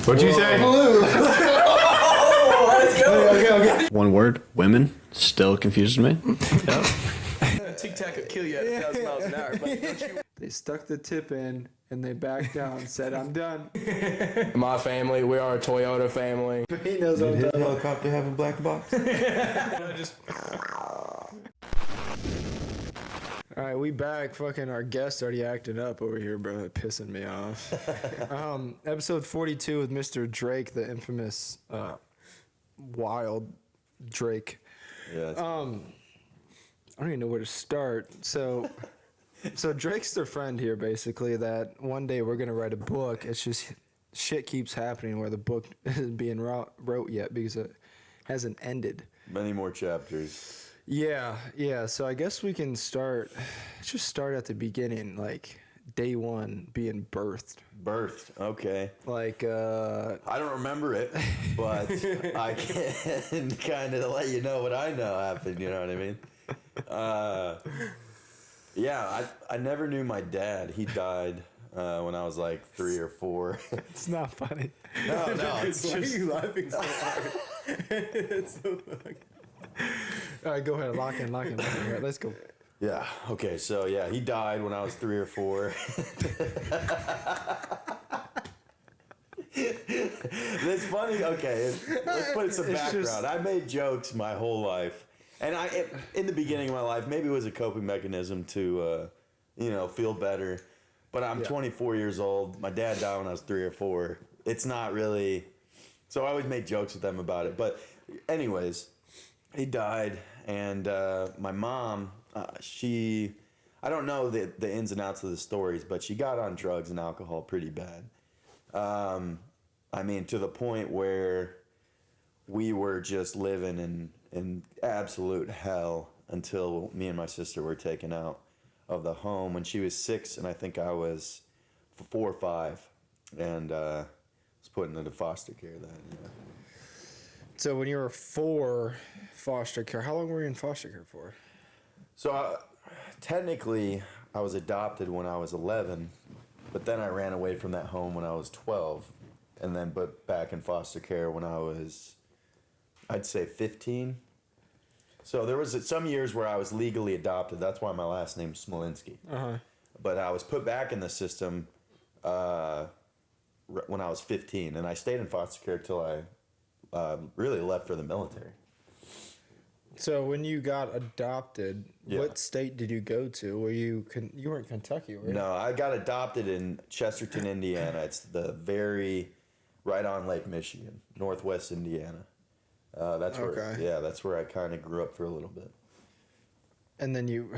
What'd you say? Blue. Let's go. Okay. One word, women, still confuses me. Yep. Tic Tac could kill you at 1,000 miles an hour, but don't you? They stuck the tip in and they backed down and said, I'm done. My family, we are a Toyota family. He knows what I'm Did his talking about. helicopter have a black box? All right, we back. Fucking our guest already acting up over here, bro. Pissing me off. Episode 42 with Mr. Drake, the infamous Wild Drake. Yeah. I don't even know where to start. So Drake's their friend here, basically, that one day we're going to write a book. It's just shit keeps happening where the book isn't being wrote yet because it hasn't ended. Many more chapters. Yeah. So I guess we can start at the beginning, like day one being birthed. Okay. Like, I don't remember it, but I can kind of let you know what I know happened, you know what I mean? Yeah, I never knew my dad. He died when I was like 3 or 4. it's not funny. No, it's Why just... are you laughing so hard? It's so funny. All right, go ahead. Lock in. All right, let's go. Yeah, okay, so yeah, he died when I was 3 or 4. That's funny. Okay, let's put some background. I made jokes my whole life. And in the beginning of my life, maybe it was a coping mechanism to, feel better. But I'm 24 years old. My dad died when I was 3 or 4. It's not really... So I always made jokes with them about it. But anyways, he died. And my mom, I don't know the ins and outs of the stories, but she got on drugs and alcohol pretty bad. To the point where we were just living in absolute hell until me and my sister were taken out of the home when she was 6, and I think I was 4 or 5, and was put into foster care then. Yeah. So when you were 4, foster care, how long were you in foster care for? So technically, I was adopted when I was 11, but then I ran away from that home when I was 12, and then put back in foster care when I was, I'd say 15. So there was some years where I was legally adopted. That's why my last name's Smolinski. Uh-huh. But I was put back in the system when I was 15, and I stayed in foster care till I really left for the military. So when you got adopted, Yeah. what state did you go to? Were you were in Kentucky, right? No, I got adopted in Chesterton, Indiana. It's right on Lake Michigan, northwest Indiana. That's where I kind of grew up for a little bit. And then you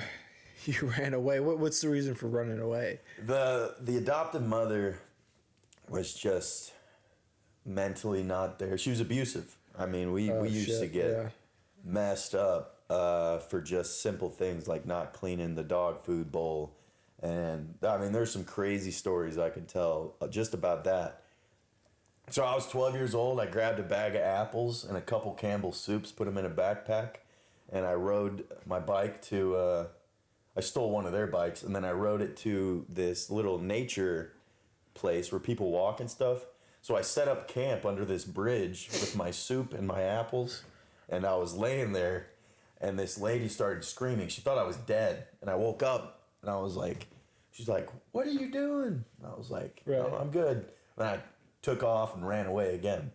ran away. What's the reason for running away? The adopted mother was just mentally not there. She was abusive. We used to get messed up for just simple things like not cleaning the dog food bowl. And there's some crazy stories I could tell just about that. So I was 12 years old. I grabbed a bag of apples and a couple Campbell's soups, put them in a backpack, and I rode my bike to, I stole one of their bikes, and then I rode it to this little nature place where people walk and stuff. So I set up camp under this bridge with my soup and my apples, and I was laying there, and this lady started screaming. She thought I was dead, and I woke up, and I was like, she's like, "What are you doing?" And I was like, "Oh, I'm good." And I took off and ran away again.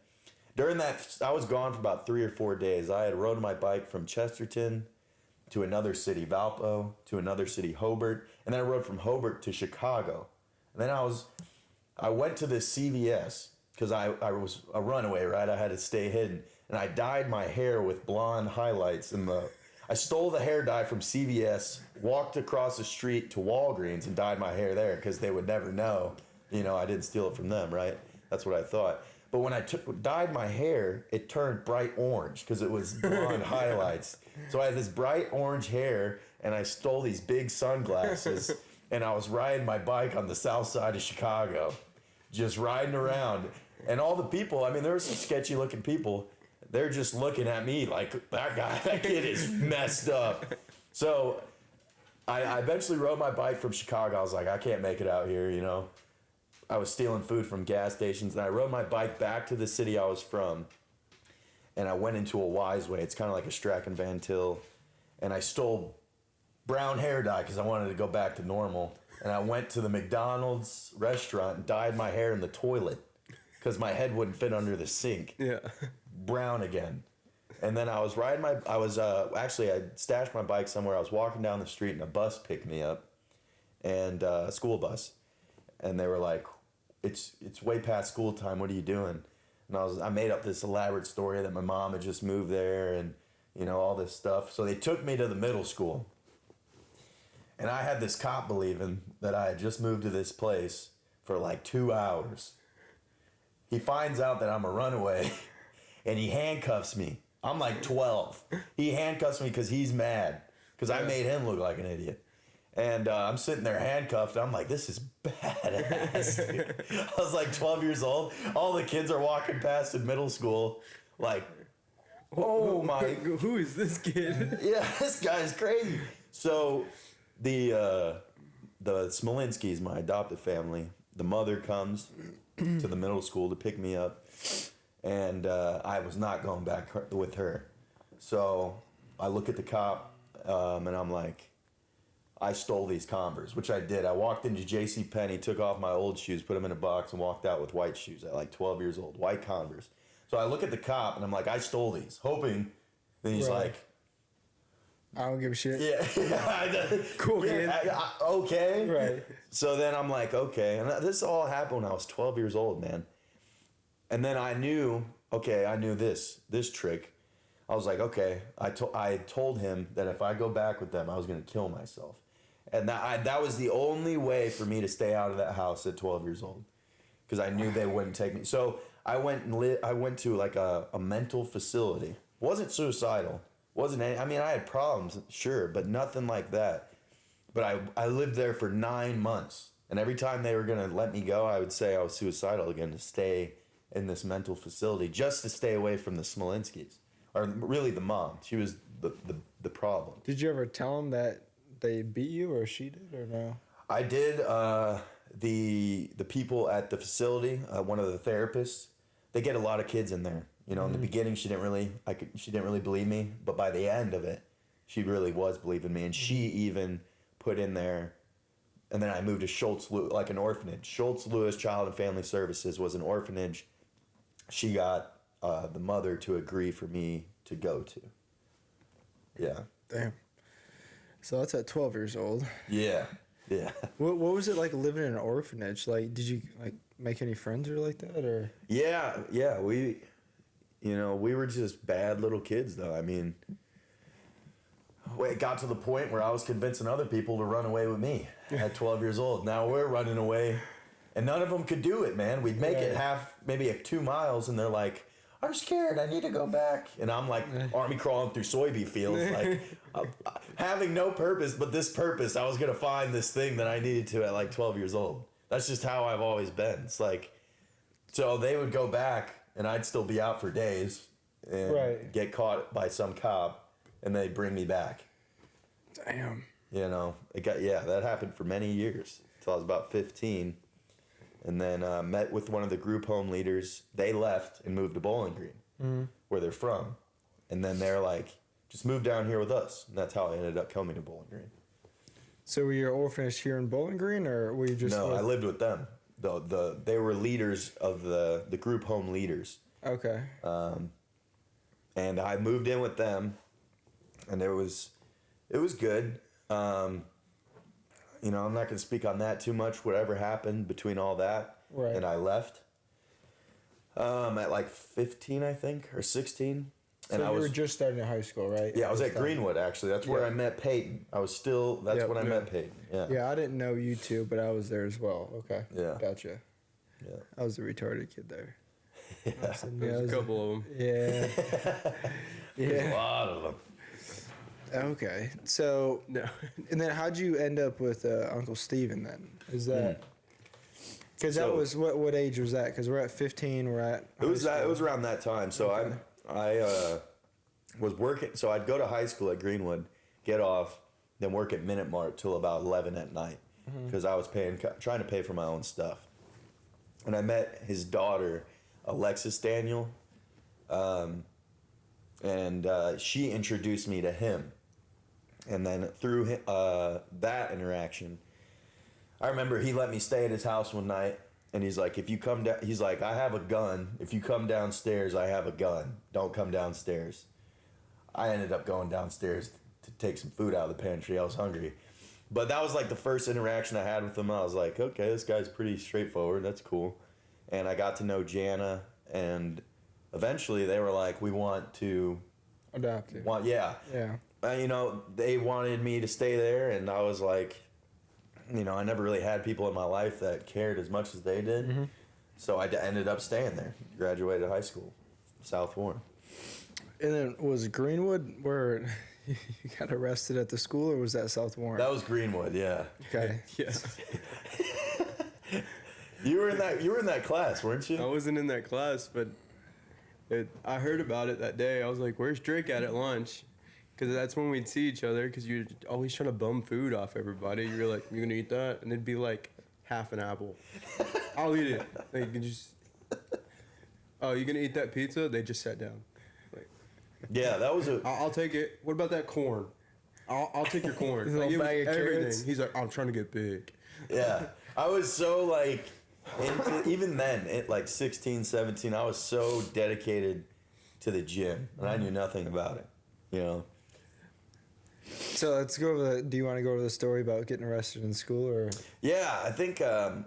During that, I was gone for about 3 or 4 days. I had rode my bike from Chesterton to another city, Valpo, to another city, Hobart, and then I rode from Hobart to Chicago. And then I went to this CVS because I was a runaway, right? I had to stay hidden. And I dyed my hair with blonde highlights. I stole the hair dye from CVS, walked across the street to Walgreens and dyed my hair there because they would never know, I didn't steal it from them, right? That's what I thought. But when I dyed my hair, it turned bright orange because it was blonde highlights. So I had this bright orange hair, and I stole these big sunglasses, and I was riding my bike on the south side of Chicago, just riding around. And all the people, there were some sketchy looking people, they're just looking at me like, that kid is messed up. So I eventually rode my bike from Chicago. I was like, I can't make it out here, I was stealing food from gas stations, and I rode my bike back to the city I was from, and I went into a Wise Way. It's kind of like a Strachan Van Til, and I stole brown hair dye because I wanted to go back to normal. And I went to the McDonald's restaurant and dyed my hair in the toilet because my head wouldn't fit under the sink. Yeah. Brown again. And then I was riding actually I stashed my bike somewhere. I was walking down the street and a bus picked me up, and a school bus. And they were like, it's way past school time. What are you doing? And I made up this elaborate story that my mom had just moved there and, you know, all this stuff. So they took me to the middle school. And I had this cop believing that I had just moved to this place for like 2 hours. He finds out that I'm a runaway and he handcuffs me. I'm like 12. He handcuffs me because he's mad because I made him look like an idiot. And I'm sitting there handcuffed. I'm like, this is badass, dude. I was like 12 years old. All the kids are walking past in middle school like, oh my. Who is this kid? Yeah, this guy's crazy. So the Smolinskis, my adopted family, the mother comes to the middle school to pick me up. And I was not going back with her. So I look at the cop and I'm like, I stole these Converse, which I did. I walked into JCPenney, took off my old shoes, put them in a box, and walked out with white shoes at like 12 years old, white Converse. So I look at the cop and I'm like, I stole these, hoping. Then he's like, I don't give a shit. Yeah. Cool, kid. Okay. Right. So then I'm like, okay. And this all happened when I was 12 years old, man. And then I knew this trick. I was like, okay. I told him that if I go back with them, I was going to kill myself. And that was the only way for me to stay out of that house at 12 years old, because I knew they wouldn't take me. So I went to like a mental facility. Wasn't suicidal. Wasn't any, I mean, I had problems, sure, but nothing like that. But I lived there for 9 months. And every time they were going to let me go, I would say I was suicidal again to stay in this mental facility, just to stay away from the Smolinskis. Or really the mom. She was the problem. Did you ever tell them that they beat you, or she did, or no? I did. The people at the facility, one of the therapists, they get a lot of kids in there. You know, in the beginning, she didn't really believe me, but by the end of it, she really was believing me, and she even put in there. And then I moved to Schultz, like an orphanage. Schultz Lewis Child and Family Services was an orphanage. She got the mother to agree for me to go to. Yeah. Damn. So that's at 12 years old. Yeah. Yeah. What was it like living in an orphanage? Like, did you like make any friends or like that, or? Yeah. We were just bad little kids, though. I mean, it got to the point where I was convincing other people to run away with me at 12 years old. Now we're running away, and none of them could do it, man. We'd make it maybe 2 miles, and they're like, I'm scared, I need to go back. And I'm like army crawling through soybean fields, like having no purpose but this purpose. I was going to find this thing that I needed to at like 12 years old. That's just how I've always been. It's like, so they would go back and I'd still be out for days and get caught by some cop and they'd bring me back. Damn. You know, that happened for many years until I was about 15. And then met with one of the group home leaders. They left and moved to Bowling Green, where they're from. And then they're like, just move down here with us. And that's how I ended up coming to Bowling Green. So were you an orphanage here in Bowling Green, or were you just... No, I lived with them. They were leaders of the group home leaders. Okay. And I moved in with them, and it was good. You know, I'm not going to speak on that too much, whatever happened between all that. Right. And I left at like 15, I think, or 16. So and you were just starting in high school, right? Yeah, I was at Greenwood, actually. That's where I met Peyton. That's when I met Peyton. Yeah. Yeah, I didn't know you two, but I was there as well. Okay. Yeah. Gotcha. Yeah. I was the retarded kid there. Yeah. There's a couple of them. Yeah. There's a lot of them. Okay. So, No. and then how'd you end up with Uncle Steven then? Is that... Because that was... What age was that? Because we're at 15, we're at... It was around that time. So I was working... So I'd go to high school at Greenwood, get off, then work at Minute Mart till about 11 at night. Because I was trying to pay for my own stuff. and I met his daughter, Alexis Daniel, and she introduced me to him. And then through that interaction, I remember he let me stay at his house one night, and he's like, if you come down, he's like, I have a gun. If you come downstairs, I have a gun. Don't come downstairs. I ended up going downstairs to take some food out of the pantry. I was hungry. But that was like the first interaction I had with him. I was like, okay, this guy's pretty straightforward. That's cool. And I got to know Jana, and eventually they were like, we want to adopt you. Yeah. You know, they wanted me to stay there, and I was like, you know, I never really had people in my life that cared as much as they did. Mm-hmm. So I ended up staying there. Graduated high school, South Warren. And then was Greenwood where you got arrested at the school, or was that South Warren? That was Greenwood, yeah. Okay. Yes. You were in that class, weren't you? I wasn't in that class, but I heard about it that day. I was like, "Where's Drake at lunch?" Because that's when we'd see each other. Because you're always trying to bum food off everybody. You're like, "You gonna eat that?" And it'd be like half an apple. I'll eat it. Like, you just. Oh, you gonna eat that pizza? They just sat down. Like, yeah, that was I'll take it. What about that corn? I'll take your corn. Like, bag of everything. carrots. He's like, I'm trying to get big. Yeah, I was so like. Even then, at like 16, 17, I was so dedicated to the gym, and I knew nothing about it, you know. So let's go over do you want to go over the story about getting arrested in school, or? Yeah, I think I'm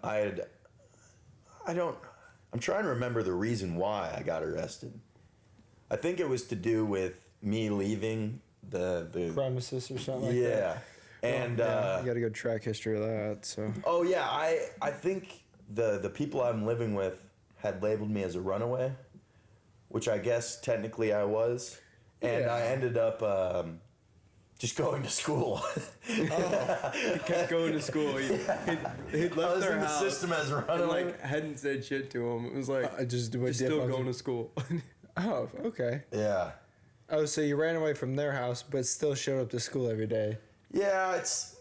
trying to remember the reason why I got arrested. I think it was to do with me leaving the premises or something like that. Yeah, and you got a good track history of that. So. Oh yeah, I think. The people I'm living with had labeled me as a runaway, which I guess technically I was, and I ended up just going to school. He kept going to school. He left their house. The system as a runaway. And like hadn't said shit to him. It was like just still going to school. Oh, okay. Yeah. Oh, so you ran away from their house, but still showed up to school every day. Yeah, it's.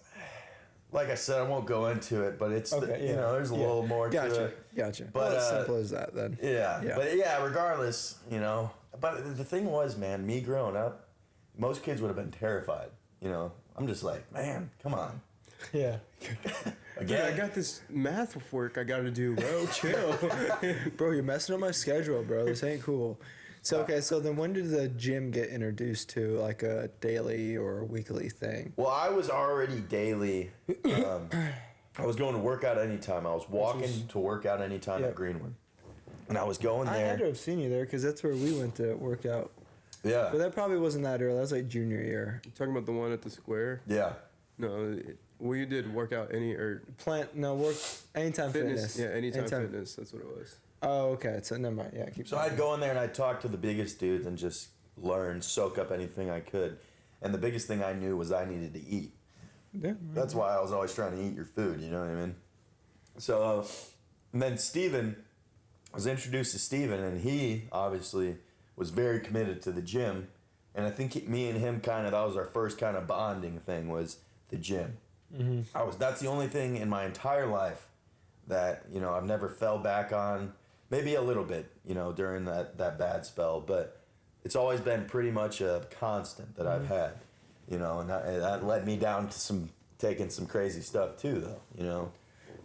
Like I said, I won't go into it, but it's, okay, you know, there's a little more to it. Gotcha. But well, it's simple as that then. Yeah. But yeah, regardless, you know. But the thing was, man, me growing up, most kids would have been terrified, you know. I'm just like, man, come on. Yeah. Again, I got this math work I got to do, bro. Chill. Bro, you're messing up my schedule, bro. This ain't cool. So, okay, so then when did the gym get introduced to, like a daily or a weekly thing? Well, I was already daily. I was going to work out anytime. I was walking to work out anytime at Greenwood. And I was going there. I had to have seen you there because that's where we went to work out. Yeah. But that probably wasn't that early. That was like junior year. You talking about the one at the square? Yeah. No, we did work out anytime fitness. Yeah, anytime fitness. That's what it was. Oh, okay. So never mind. Yeah, So I'd go in there and I'd talk to the biggest dudes and just learn, soak up anything I could. And the biggest thing I knew was I needed to eat. Yeah. That's why I was always trying to eat your food, you know what I mean? So, and then Steven, I was introduced to Steven, and he obviously was very committed to the gym. And I think me and him that was our first kind of bonding thing, was the gym. Mm-hmm. That's the only thing in my entire life that, you know, I've never fell back on. Maybe a little bit, you know, during that bad spell, but it's always been pretty much a constant that I've had, you know, and that led me down to taking some crazy stuff too, though, you know.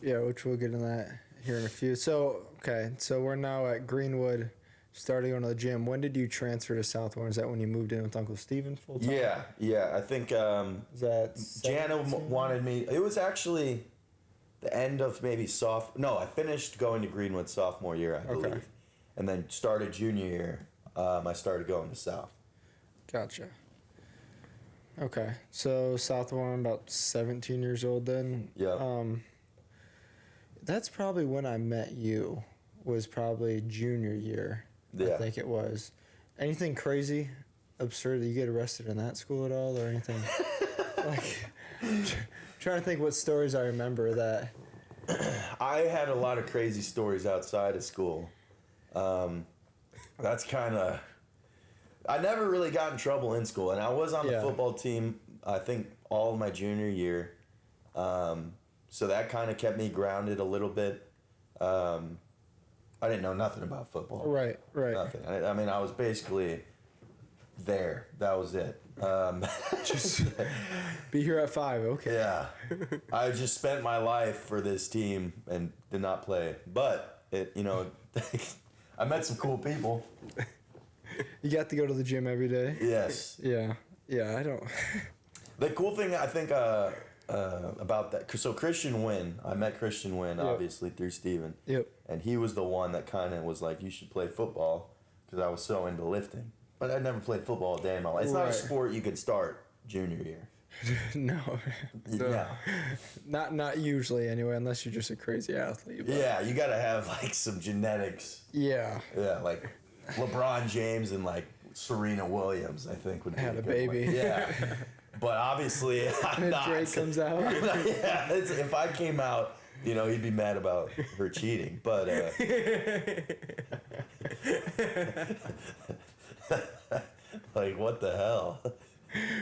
Yeah, which we'll get in that here in a few. So, okay, so we're now at Greenwood, starting going to the gym. When did you transfer to South Warren? Is that when you moved in with Uncle Steven full time? Yeah, I think is that Jana wanted me. It was actually the end of maybe I finished going to Greenwood sophomore year, I believe. And then started junior year, I started going to South. Gotcha. Okay, so South Warren, about 17 years old then. Yeah. That's probably when I met you, was probably junior year. Yeah. I think it was. Anything crazy, absurd that you get arrested in that school at all, or anything? Trying to think what stories I remember that. I had a lot of crazy stories outside of school. That's kind of. I never really got in trouble in school, and I was on the football team, I think, all of my junior year. So that kind of kept me grounded a little bit. I didn't know nothing about football. Right. Nothing. I mean, I was basically there. That was it. Just be here at 5. Okay. Yeah. I just spent my life for this team and did not play. But I met some cool people. You got to go to the gym every day. Yes. Yeah. I don't. The cool thing I think about that, so Christian Wynn, I met Christian Wynn obviously through Steven. Yep. And he was the one that kind of was like, you should play football, because I was so into lifting. But I never played football a day in my life. It's not a sport you could start junior year. No. No. Not usually anyway, unless you're just a crazy athlete. But. Yeah, you got to have like some genetics. Yeah. Yeah, like LeBron James and like Serena Williams, I think would be had a good baby. one. Yeah. But obviously, I'm not. Drake comes out. Yeah, if I came out, he'd be mad about her cheating. But like, what the hell?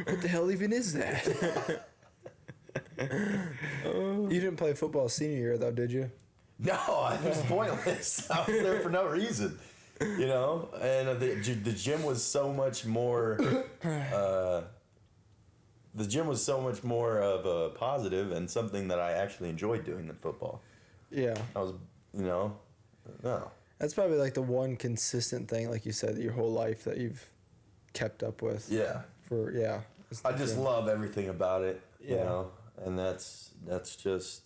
What the hell even is that? You didn't play football senior year though, did you? No, it was pointless. I was there for no reason. And the gym was so much more. The gym was so much more of a positive and something that I actually enjoyed doing than football. Yeah. I was, no. That's probably like the one consistent thing, like you said, your whole life that you've kept up with. Yeah. I just love everything about it, and that's just,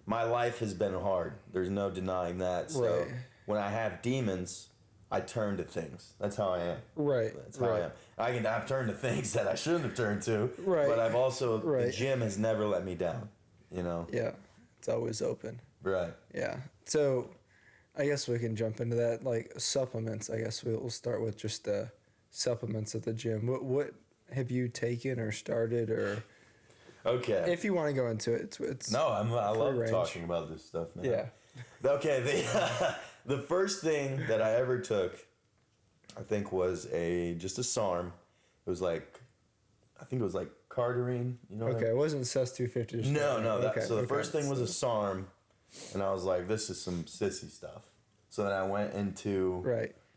my life has been hard. There's no denying that. So when I have demons, I turn to things. That's how I am. Right. That's how I am. I've turned to things that I shouldn't have turned to. Right. But I've also, the gym has never let me down, Yeah. It's always open. Right. Yeah. So I guess we can jump into that. Like supplements, I guess we'll start with just the supplements at the gym. What have you taken or started or... Okay. If you want to go into it, it's no, I love range. talking about this stuff, man. Yeah. Okay, the first thing that I ever took, I think, was just a SARM. It was like, I think it was like Cardarine. Okay, it wasn't CES 250. No. So the first thing was a SARM, and I was like, this is some sissy stuff. So then I went into,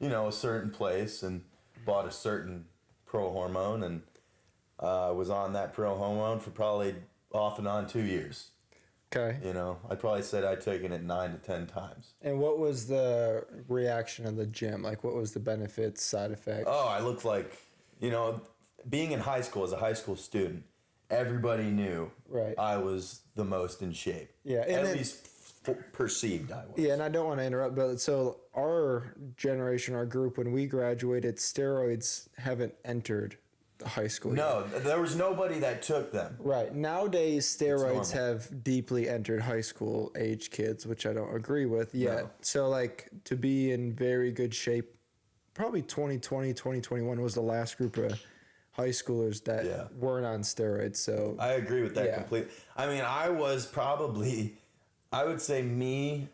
a certain place and bought a certain pro hormone, and was on that pro hormone for probably off and on 2 years. Okay. I'd probably said I'd taken it 9 to 10 times. And what was the reaction of the gym? Like, what was the benefits, side effects? Oh, I looked like, being in high school as a high school student, everybody knew I was the most in shape. Yeah. At least perceived I was. Yeah, and I don't want to interrupt, but so our generation, our group, when we graduated, steroids haven't entered the high school yet. No, there was nobody that took them. Right. Nowadays, steroids have deeply entered high school age kids, which I don't agree with yet. No. So, like, to be in very good shape, probably 2020, 2021 was the last group of high schoolers that weren't on steroids. So I agree with that completely. I mean, I was probably, I would say me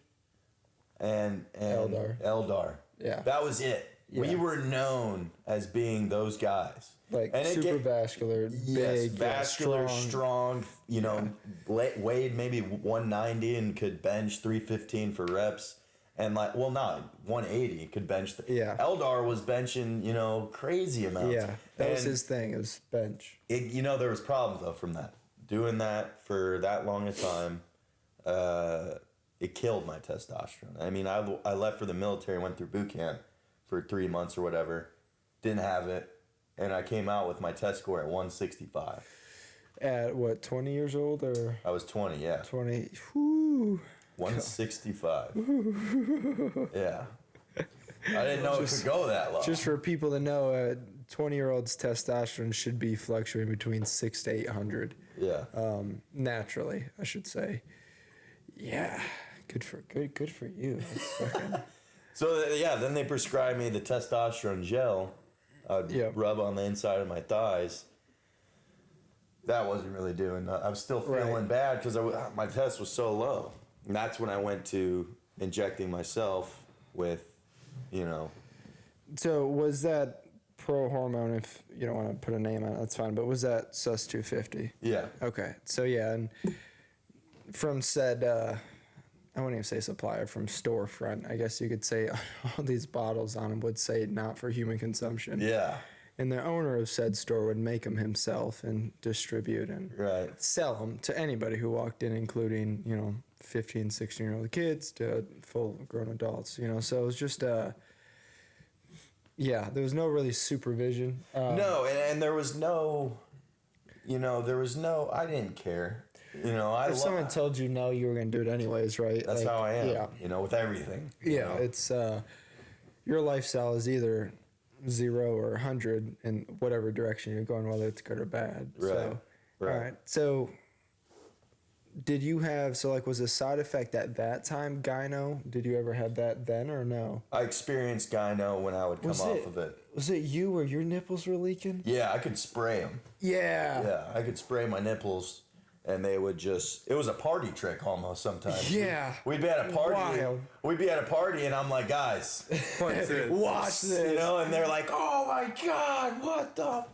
and Eldar. Yeah. That was it. Yeah. We were known as being those guys. Like super vascular, big, vascular, strong. Weighed maybe 190 and could bench 315 for reps, and 180 could bench. Eldar was benching, crazy amounts. Yeah, that was his thing. It was bench. There was problems though from that. Doing that for that long a time, it killed my testosterone. I mean, I left for the military, went through boot camp for 3 months or whatever, didn't have it. And I came out with my test score at 165. At what, 20 years old or? I was 20, yeah. 20. Whew. 165. Yeah. I didn't know it could go that low. Just for people to know, 20-year-old's testosterone should be fluctuating between 600 to 800. Yeah. Naturally, I should say. Yeah. Good for you. That's fucking... So then they prescribed me the testosterone gel. I'd rub on the inside of my thighs. That wasn't really doing that. I was still feeling bad because my test was so low. And that's when I went to injecting myself with, So was that pro hormone, if you don't want to put a name on it, that's fine, but was that CES 250? Yeah. Okay. So and from said I wouldn't even say supplier, from storefront. I guess you could say all these bottles on them would say not for human consumption. Yeah. And the owner of said store would make them himself and distribute and sell them to anybody who walked in, including, 15, 16-year-old kids to full grown adults, So it was just, there was no really supervision. No, and there was no, I didn't care. If someone told you no, you were going to do it anyways, right? That's how I am, with everything. Yeah, it's, your lifestyle is either 0 or 100 in whatever direction you're going, whether it's good or bad. Right. So, right. All right. So, did you have, was a side effect at that time gyno? Did you ever have that then or no? I experienced gyno when I would come off of it. Was it you where your nipples were leaking? Yeah, I could spray them. Yeah. Yeah, I could spray my nipples and they would just, it was a party trick almost sometimes. Yeah. We'd be at a party. Wild. We'd be at a party and I'm like, guys, watch this. And they're like, oh my God, what the?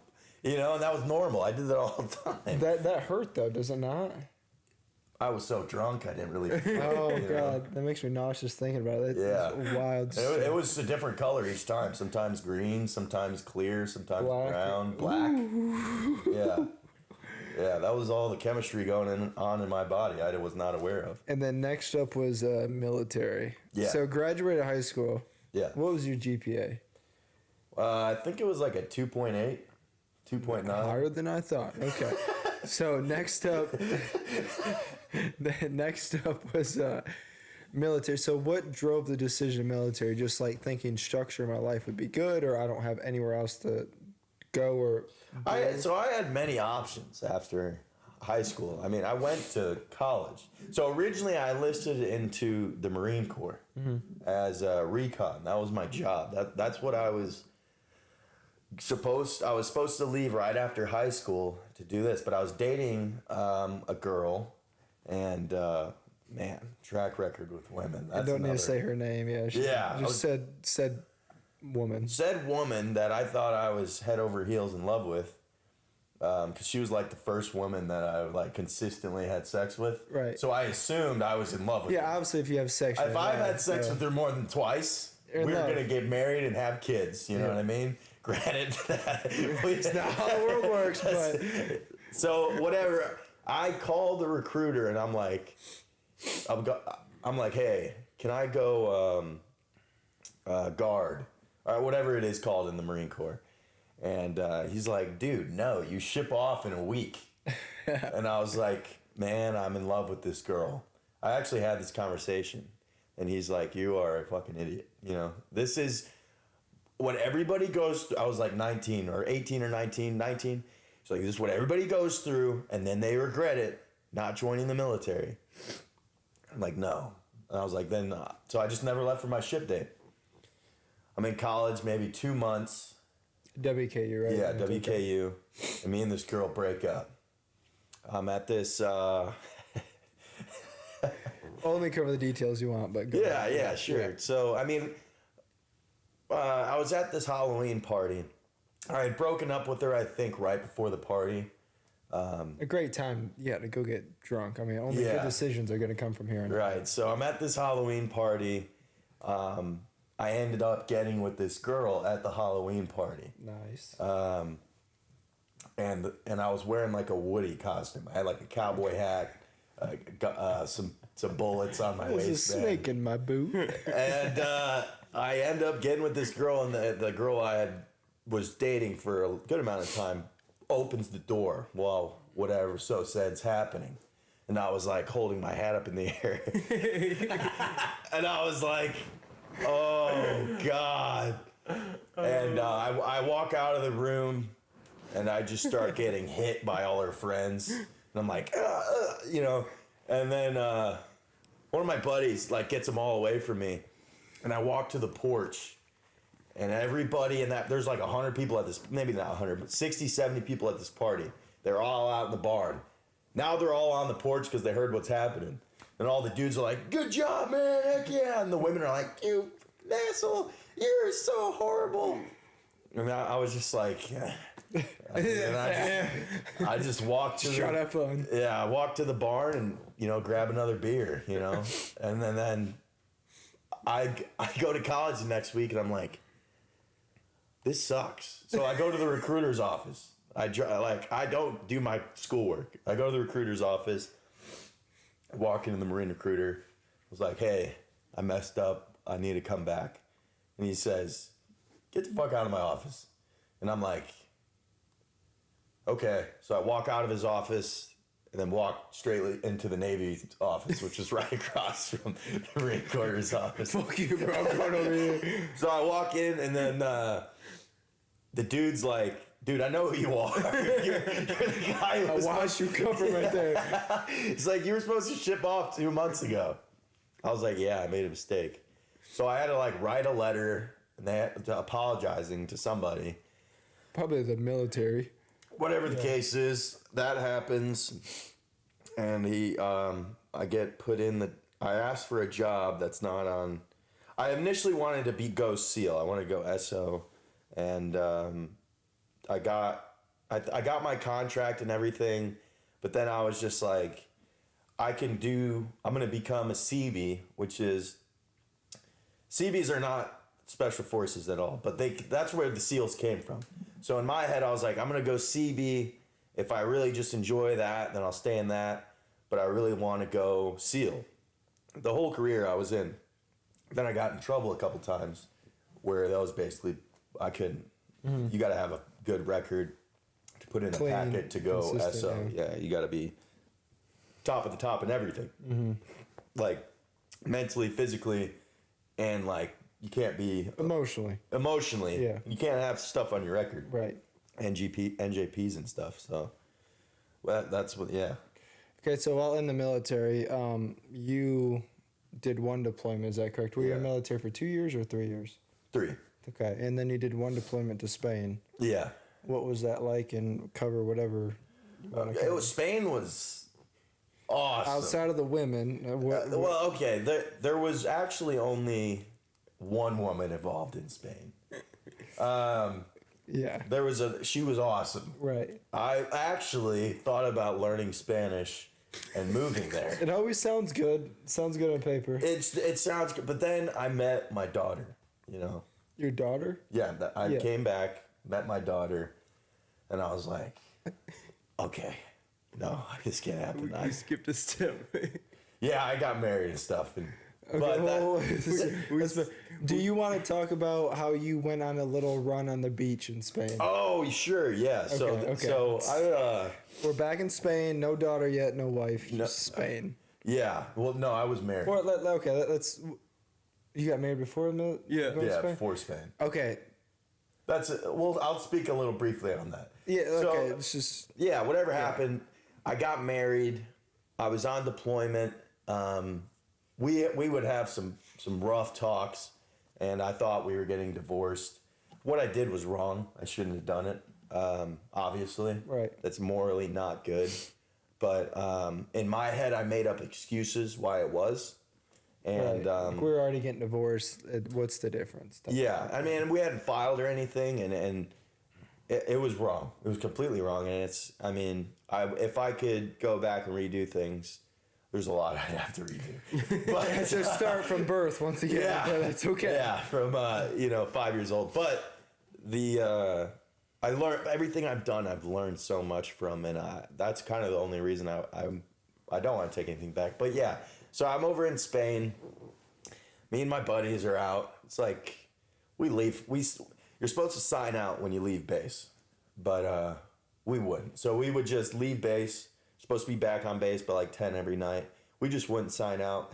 And that was normal. I did that all the time. That hurt though, does it not? I was so drunk, I didn't really feel Oh, God. That makes me nauseous thinking about it. Yeah. It's wild. It was a different color each time. Sometimes green, sometimes clear, sometimes brown, black. Yeah. Yeah, that was all the chemistry going on in my body I was not aware of. And then next up was military. Yeah. So graduated high school. Yeah. What was your GPA? I think it was like a 2.8, 2.9. Higher than I thought. Okay. So next up was military. So what drove the decision military? Just like thinking structure of my life would be good, or I don't have anywhere else to go, or So I had many options after high school. I mean, I went to college. So originally I enlisted into the Marine Corps as a recon. That was my job. That's what I was supposed to leave right after high school to do this, but I was dating a girl, and man, track record with women. I don't need to say her name. Yeah. Said woman. Said woman that I thought I was head over heels in love with, because she was like the first woman that I consistently had sex with. Right. So I assumed I was in love with her. Yeah, obviously, if you have sex. If I've had sex with her more than twice, we were gonna get married and have kids. You know what I mean? Granted, it's not how the world works, but so whatever. I called the recruiter and I'm like, hey, can I go guard or whatever it is called in the Marine Corps? And he's like, dude, no, you ship off in a week. And I was like, man, I'm in love with this girl. I actually had this conversation, and he's like, you are a fucking idiot. This is what everybody goes through. I was like 19 or 18 or 19. He's like, this is what everybody goes through, and then they regret it, not joining the military. I'm like, no. And I was like, then not. So I just never left for my ship date. I'm in college, maybe 2 months. WKU, right? Yeah, WKU. And me and this girl break up. I'm at this... Only cover the details you want, but go ahead. Yeah, sure. Yeah. So, I mean... I was at this Halloween party. I had broken up with her, I think, right before the party. A great time, to go get drunk. I mean, only good decisions are going to come from here. Right. So I'm at this Halloween party. I ended up getting with this girl at the Halloween party. Nice. And I was wearing like a Woody costume. I had like a cowboy hat, some bullets on my waistband. There's a snake in my boot. And I end up getting with this girl, and the girl I was dating for a good amount of time opens the door while whatever so said's happening. And I was like holding my hat up in the air. And I was like, oh, God. And I walk out of the room, and I just start getting hit by all her friends. And I'm like, And then one of my buddies gets them all away from me. And I walk to the porch, and everybody in that, there's like 100 people at this, maybe not 100, but 60, 70 people at this party. They're all out in the barn. Now they're all on the porch because they heard what's happening. And all the dudes are like, good job, man, heck yeah. And the women are like, you asshole, you're so horrible. And I was just like, I just walked to Try to have fun. I walked to the barn and, grab another beer, and then I go to college the next week and I'm like, this sucks. So I go to the recruiter's office. I don't do my schoolwork. I go to the recruiter's office. I walk into the Marine recruiter. I was like, hey, I messed up. I need to come back. And he says, get the fuck out of my office. And I'm like, okay. So I walk out of his office and then walk straight into the Navy office, which is right across from the Marine Corps' office. Fuck you, bro. I'm going over here. So I walk in and then the dude's like, dude, I know who you are. You're the guy who I watched you cover right there. It's like, you were supposed to ship off 2 months ago. I was like, yeah, I made a mistake. So I had to write a letter and they had to apologizing to somebody. Probably the military. Whatever the case is, that happens. And I get put in I asked for a job that's not on. I initially wanted to go SEAL. I wanted to go SO. And I got my contract and everything, but then I was just like, I'm going to become a CB, which is, CBs are not special forces at all, but that's where the SEALs came from. So in my head, I was like, I'm going to go CB. If I really just enjoy that, then I'll stay in that. But I really want to go SEAL. The whole career I was in. Then I got in trouble a couple times where that was basically, I couldn't. Mm-hmm. You got to have a good record to put in Clean, a packet to go SO. Yeah, you got to be top of the top in everything. Mm-hmm. Like mentally, physically, and you can't be emotionally. Yeah, you can't have stuff on your record, right? NJPs and stuff. So, that's what. Yeah. Okay, so while in the military, you did one deployment. Is that correct? Were you in the military for 2 years or 3 years? 3. Okay, and then you did one deployment to Spain. Yeah. What was that like? And cover whatever. Spain was awesome. Outside of the women. Well, okay. There was actually only one woman involved in Spain. Yeah. She was awesome. Right. I actually thought about learning Spanish and moving there. It always sounds good. Sounds good on paper. It sounds good, but then I met my daughter. Your daughter? Yeah. I came back, met my daughter, and I was like, okay, no, this can't happen. You skipped a step. Yeah, I got married and stuff, and. Okay, do you want to talk about how you went on a little run on the beach in Spain? Oh, sure, yeah. So we're back in Spain. No daughter yet, no wife. Just Spain. Yeah. Well, no, I was married. Let's. You got married before the before Spain. Okay. That's it. Well, I'll speak a little briefly on that. Yeah. Okay. So, it's just. Yeah. Whatever happened, I got married. I was on deployment. We would have some rough talks, and I thought we were getting divorced. What I did was wrong. I shouldn't have done it, obviously. Right. That's morally not good. But in my head, I made up excuses why it was. And we're already getting divorced. What's the difference? Yeah. I mean, we hadn't filed or anything, and it was wrong. It was completely wrong. And if I could go back and redo things, there's a lot I'd have to redo. But just start from birth once again. Yeah, that's okay. Yeah, from 5 years old. But I learned everything I've done. I've learned so much from, and that's kind of the only reason I don't want to take anything back. But yeah, so I'm over in Spain. Me and my buddies are out. It's like we leave. You're supposed to sign out when you leave base, but we wouldn't. So we would just leave base. Supposed to be back on base by 10 every night. We just wouldn't sign out.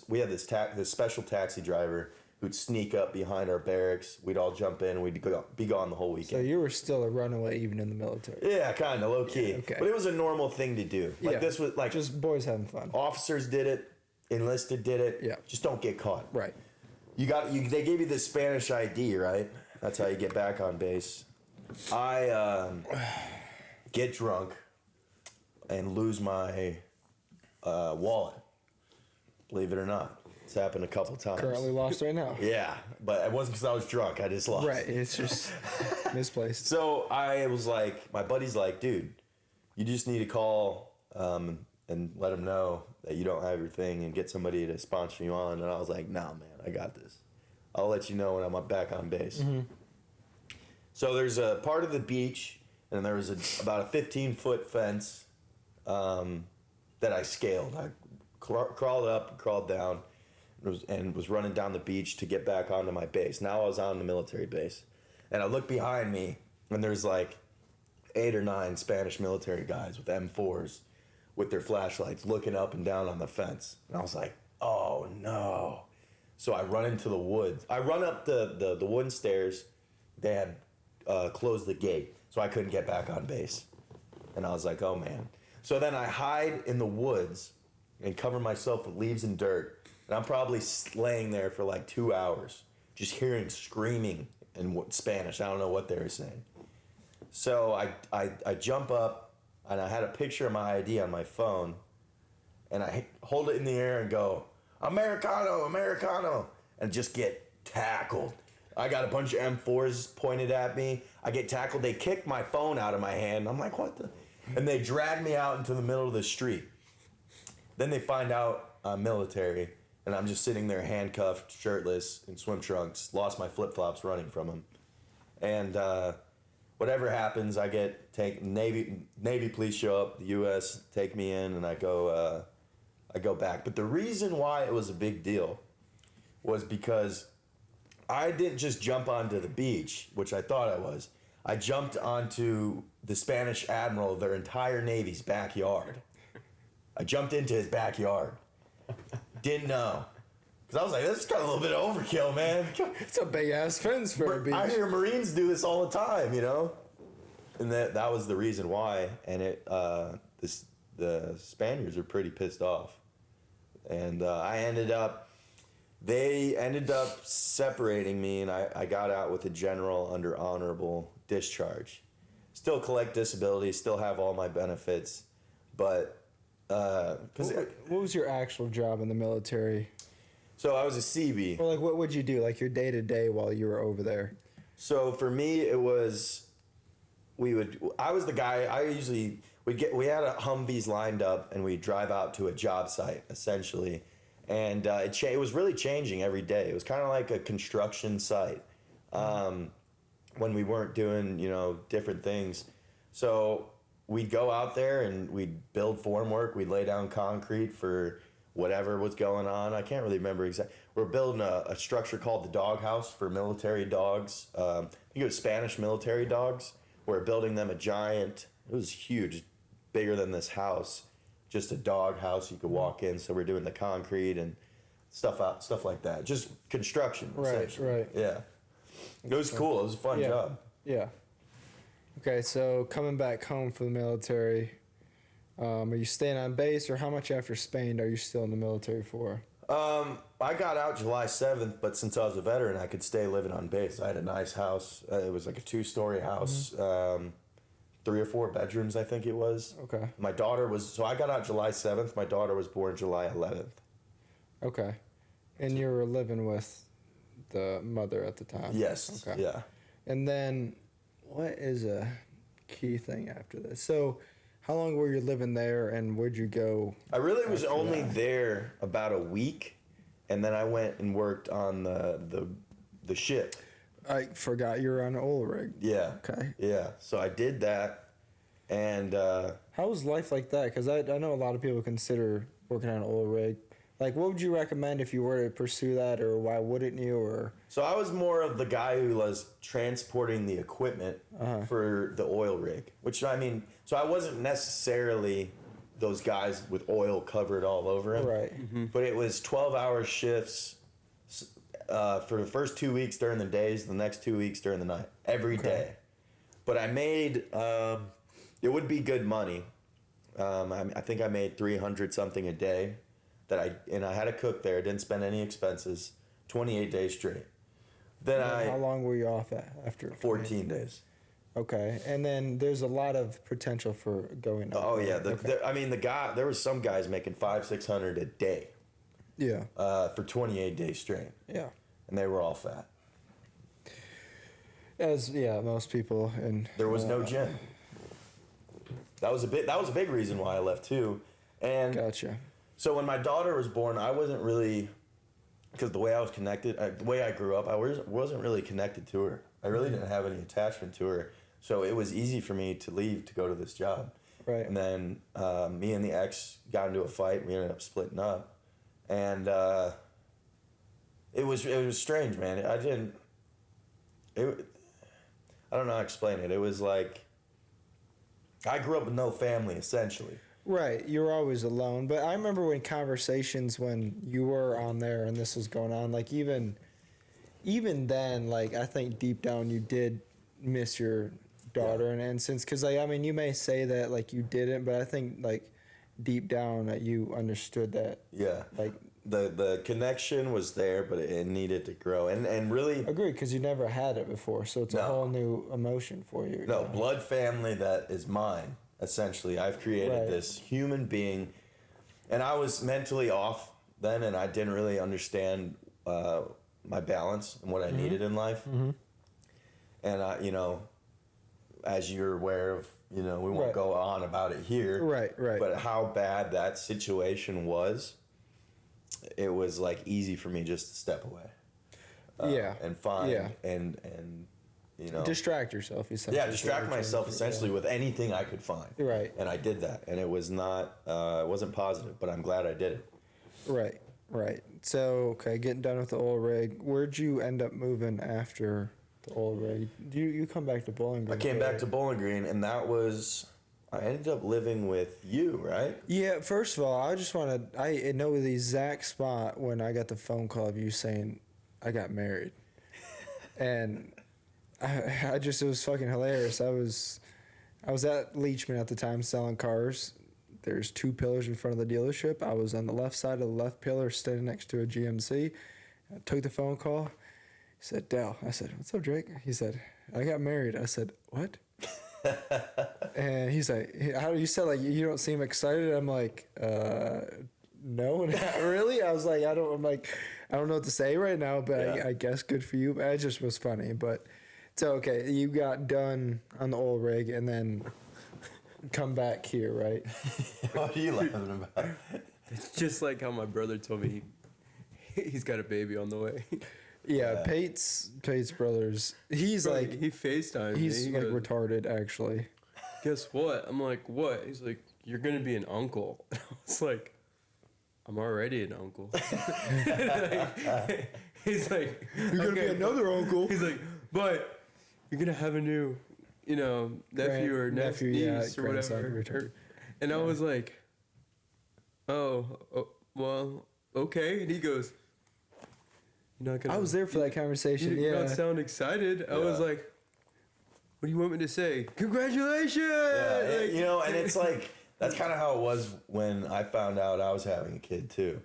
We had this special taxi driver who'd sneak up behind our barracks. We'd all jump in. We'd be gone the whole weekend. So you were still a runaway even in the military. Yeah, kind of low key. Okay. But it was a normal thing to do. This was just boys having fun. Officers did it. Enlisted did it. Yeah. Just don't get caught. Right. They gave you this Spanish ID, right? That's how you get back on base. I get drunk and lose my wallet, believe it or not. It's happened a couple times. Currently lost right now. Yeah, but it wasn't because I was drunk. I just lost. Right. It's just misplaced. So I was like, my buddy's like, dude, you just need to call and let them know that you don't have your thing and get somebody to sponsor you on. And I was like, nah, man, I got this. I'll let you know when I'm back on base. Mm-hmm. So there's a part of the beach, and there was about a 15-foot fence that I scaled. I crawled up, crawled down, and was running down the beach to get back onto my base. Now I was on the military base. And I look behind me, and there's like 8 or 9 Spanish military guys with M4s with their flashlights looking up and down on the fence. And I was like, oh, no. So I run into the woods. I run up the wooden stairs. They had closed the gate, so I couldn't get back on base. And I was like, oh, man. So then I hide in the woods and cover myself with leaves and dirt. And I'm probably laying there for like 2 hours, just hearing screaming in Spanish. I don't know what they were saying. So I jump up, and I had a picture of my ID on my phone, and I hold it in the air and go, Americano, Americano, and just get tackled. I got a bunch of M4s pointed at me. I get tackled. They kick my phone out of my hand. I'm like, what the? And they drag me out into the middle of the street. Then they find out I'm military, and I'm just sitting there handcuffed, shirtless, in swim trunks, lost my flip-flops running from them. And whatever happens, I get Navy police show up, the U.S. take me in, and I go back. But the reason why it was a big deal was because I didn't just jump onto the beach, which I thought I was. I jumped onto the Spanish admiral of their entire Navy's backyard. I jumped into his backyard. Didn't know. Because I was like, this is kind of a little bit of overkill, man. It's a big-ass fence for a beach. I hear Marines do this all the time, you know? And that was the reason why. And the Spaniards were pretty pissed off. And they ended up separating me, and I got out with a general under honorable discharge. Still collect disability, still have all my benefits, but... what was your actual job in the military? So I was a CB. Or like, what would you do, like your day-to-day while you were over there? So for me, it was, I was the guy, we had a Humvees lined up, and we'd drive out to a job site, essentially. And it was really changing every day. It was kind of like a construction site when we weren't doing, different things. So we'd go out there and we'd build formwork. We'd lay down concrete for whatever was going on. I can't really remember exactly. We're building a structure called the Dog House for military dogs. I think it was Spanish military dogs. We're building them a giant, it was huge, bigger than this house, just a dog house you could walk in. So we're doing the concrete and stuff like that. Just construction. Right. Yeah. It was cool. It was a fun job. Yeah. Okay, so coming back home from the military, are you staying on base, or how much after Spain are you still in the military for? I got out July 7th, but since I was a veteran, I could stay living on base. I had a nice house. It was like a 2-story house, 3 or 4 bedrooms, I think it was. Okay. My daughter so I got out July 7th. My daughter was born July 11th. Okay. And you were living with the mother at the time? Yes. Okay. Yeah. And then what is a key thing after this? So how long were you living there, and where'd you go? I really was only there about a week, and then I went and worked on the ship. I forgot you were on an oil rig. Yeah. Okay. Yeah. So I did that, and how was life like that? Because I know a lot of people consider working on an oil rig. Like, what would you recommend if you were to pursue that, or why wouldn't you? Or so I was more of the guy who was transporting the equipment for the oil rig, which so I wasn't necessarily those guys with oil covered all over him. Right. Mm-hmm. But it was 12-hour shifts for the first 2 weeks during the days, the next 2 weeks during the night, every day. But I made, it would be good money. I think I made $300 something a day. And I had a cook there, didn't spend any expenses, 28 days straight. How long were you off after? 14 days. Okay, and then there's a lot of potential for going up. Oh yeah, there was some guys making $500-600 a day. Yeah. For 28 days straight, Yeah. and they were all fat. As most people, and There was no gym. That was a big reason why I left too. And Gotcha. so when my daughter was born, I wasn't really, because the way I was connected, the way I grew up, I wasn't really connected to her. I really didn't have any attachment to her. So it was easy for me to leave to go to this job. Right. And then me and the ex got into a fight. We ended up splitting up. And it was strange, man. I don't know how to explain it. It was like, I grew up with no family, essentially. Right, you were always alone. But I remember when conversations when you were on there and this was going on, like even then, like I think deep down you did miss your daughter in an instance. Because like, I mean, you may say that like you didn't, but I think like deep down that you understood that. Yeah. Like the connection was there, but it needed to grow. And really, agreed, because you never had it before, so it's a whole new emotion for you. No, blood family that is mine. Essentially, I've created this human being, and I was mentally off then, and I didn't really understand my balance and what I needed in life. Mm-hmm. And I, as you're aware of, we won't go on about it here. Right. But how bad that situation was, it was like easy for me just to step away. And find and distract yourself. Distract myself essentially with anything I could find. Right. And I did that, and it was not, it wasn't positive, but I'm glad I did it. Right. So, okay, getting done with the oil rig. Where'd you end up moving after the oil rig? You come back to Bowling Green? I came back to Bowling Green, and I ended up living with you, right? Yeah. First of all, I know the exact spot when I got the phone call of you saying I got married, and it was fucking hilarious. I was at Leachman at the time selling cars. There's 2 pillars in front of the dealership. I was on the left side of the left pillar, standing next to a GMC. I took the phone call. He said, Dale. I said, what's up, Drake? He said, I got married. I said, what? And he's like, how you said like you don't seem excited? I'm like, no, not really. I was like, I don't know what to say right now, but I guess good for you. It just was funny, but. So, okay, you got done on the oil rig and then come back here, right? What are you laughing about? It's just like how my brother told me he's got a baby on the way. Yeah. Pate's brothers. He's Bro, like... He FaceTimed me. He's like retarded, actually. Guess what? I'm like, what? He's like, you're going to be an uncle. I was like, I'm already an uncle. He's like... You're going to be another uncle. He's like, but... You're gonna have a new, nephew or niece or whatever. And I was like, oh, well, okay. And he goes, "You're not gonna." I was there for that conversation. You don't sound excited. I was like, "What do you want me to say? Congratulations!" Yeah, and it's like that's kind of how it was when I found out I was having a kid too.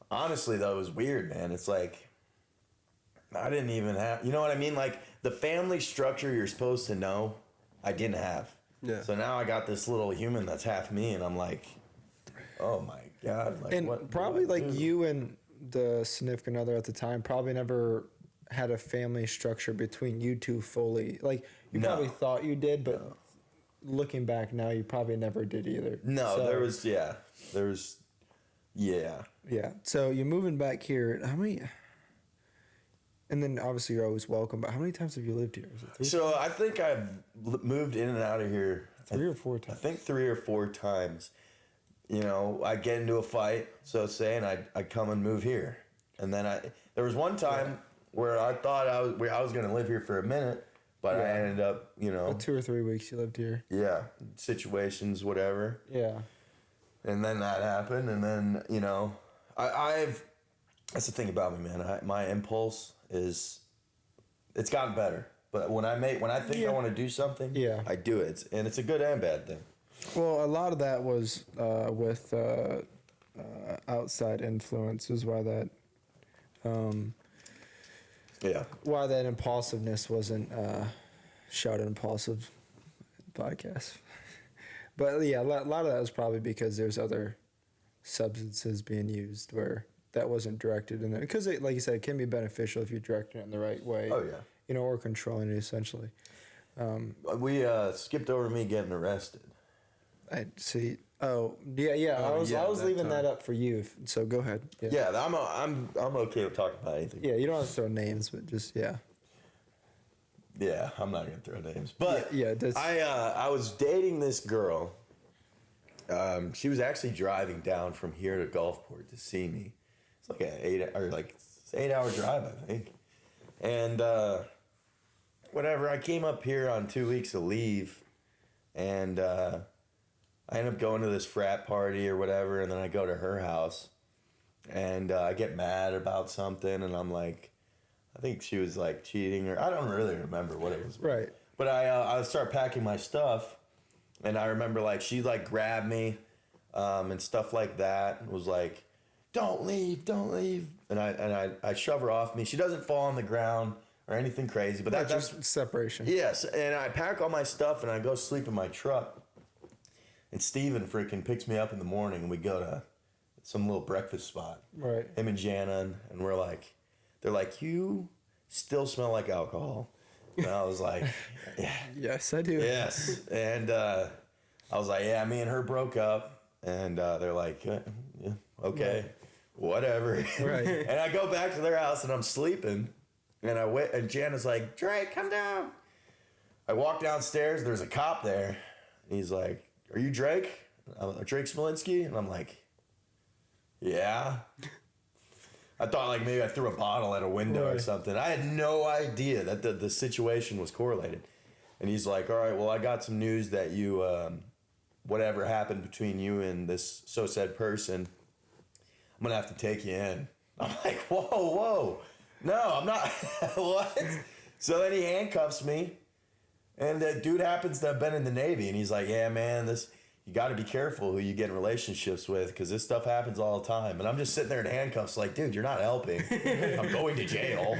Honestly, though, it was weird, man. It's like. I didn't even have, you know what I mean? Like the family structure you're supposed to know, I didn't have. Yeah. So now I got this little human that's half me, and I'm like, oh my God. Like, and what probably like you and the significant other at the time probably never had a family structure between you two fully. Like you probably thought you did, but looking back now, you probably never did either. No, so, Yeah. So you're moving back here. How many? And then obviously you're always welcome. But how many times have you lived here? Is it 3? So I think I've moved in and out of here 3 or 4 times. I think 3 or 4 times. I get into a fight, so say, and I come and move here. And then there was one time where I thought I was going to live here for a minute, but I ended up, 2 or 3 weeks you lived here. Yeah, situations, whatever. Yeah. And then that happened, and then I've. That's the thing about me, man. My impulse is, it's gotten better. But when I think I want to do something, I do it, and it's a good and bad thing. Well, a lot of that was with outside influences. Why that, why that impulsiveness wasn't shouted impulsive podcast. But yeah, a lot of that was probably because there's other substances being used where that wasn't directed in there, because like you said, it can be beneficial if you direct it in the right way. Oh yeah. You know, or controlling it essentially. We skipped over me getting arrested. I see. Oh yeah. Oh, I was that leaving time. that up for you. So go ahead. Yeah, I'm okay with talking about anything. Yeah, you don't have to throw names, but just yeah. Yeah, I'm not gonna throw names, but Yeah, that's- I was dating this girl. She was actually driving down from here to Gulfport to see me. It's like an 8-hour drive, I think. And whatever, I came up here on 2 weeks of leave, and I end up going to this frat party or whatever, and then I go to her house, and I get mad about something, and I'm like, I think she was like cheating, or I don't really remember what it was. Right. But I start packing my stuff, and I remember like she like grabbed me, and stuff like that, and was like, "Don't leave, don't leave," and I shove her off me. She doesn't fall on the ground or anything crazy, but That's that's just separation. yes. And I pack all my stuff and I go sleep in my truck, and Steven freaking picks me up in the morning, and we go to some little breakfast spot. Right. Him and Jana, and we're like, they're like, "You still smell like alcohol," and I was like, "Yeah." Yes, I do. Yes. And I was like, yeah, me and her broke up. And they're like, yeah, okay, whatever. Right. And I go back to their house and I'm sleeping. And I went, and Jana's like, "Drake, come down." I walk downstairs. There's a cop there. And he's like, "Are you Drake? Drake Smolinski?" And I'm like, "Yeah." I thought like maybe I threw a bottle at a window or Right. something. I had no idea that the situation was correlated. And he's like, "All right, well, I got some news that you, whatever happened between you and this so-said person, I'm going to have to take you in." I'm like, whoa. No, I'm not. What? So then he handcuffs me. And the dude happens to have been in the Navy. And he's like, "Yeah, man, you got to be careful who you get in relationships with, because this stuff happens all the time." And I'm just sitting there in handcuffs like, dude, you're not helping. I'm going to jail.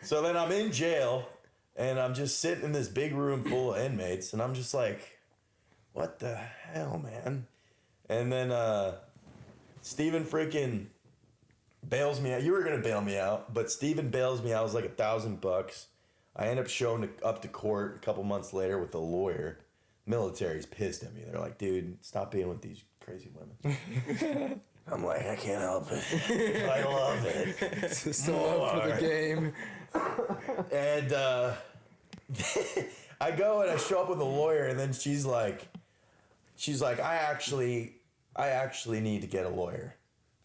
So then I'm in jail. And I'm just sitting in this big room full of inmates, and I'm just like, what the hell, man? And then Steven freaking bails me out. You were going to bail me out, but Steven bails me out. It was like $1,000. I end up showing up to court a couple months later with a lawyer. Military's pissed at me. They're like, "Dude, stop being with these crazy women." I'm like, I can't help it. I love it. It's just the love for the game. And I go and I show up with a lawyer, and then she's like, I actually need to get a lawyer.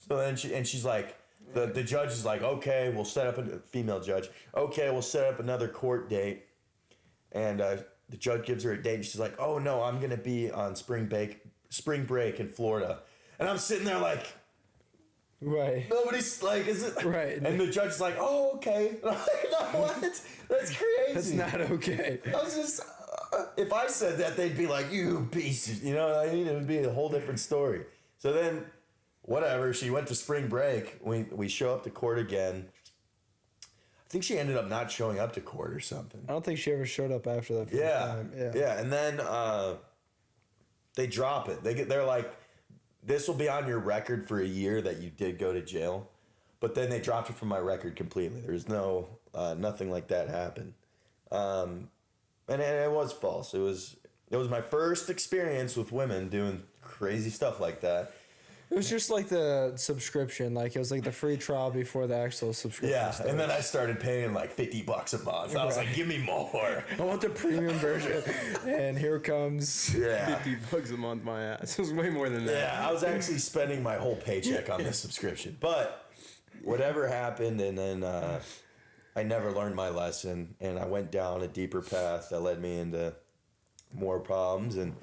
So then she's like, the judge is like, "Okay, we'll set up a female judge. Okay, we'll set up another court date." And the judge gives her a date, and she's like, "Oh no, I'm gonna be on spring break in Florida." And I'm sitting there like, Right. nobody's like, is it Right. And the judge's like, "Oh, okay." And I'm like, "No, what? That's crazy. That's not okay. I was just, if I said that, they'd be like, "You piece," you know what I mean? It would be a whole different story. So then, whatever, she went to spring break. We show up to court again. I think she ended up not showing up to court or something. I don't think she ever showed up after that first time. Yeah. And then they drop it. They're like, "This will be on your record for a year that you did go to jail." But then they dropped it from my record completely. There's no, nothing like that happened. And it was false. It was my first experience with women doing crazy stuff like that. It was just like the subscription. Like, it was like the free trial before the actual subscription. Yeah, started. and then I started paying like $50 a month. I was like, "Give me more." I want the premium version. And here comes... Yeah. $50 a month, my ass. It was way more than that. Yeah, I was actually spending my whole paycheck on this subscription. But whatever happened, and then I never learned my lesson, and I went down a deeper path that led me into more problems. And,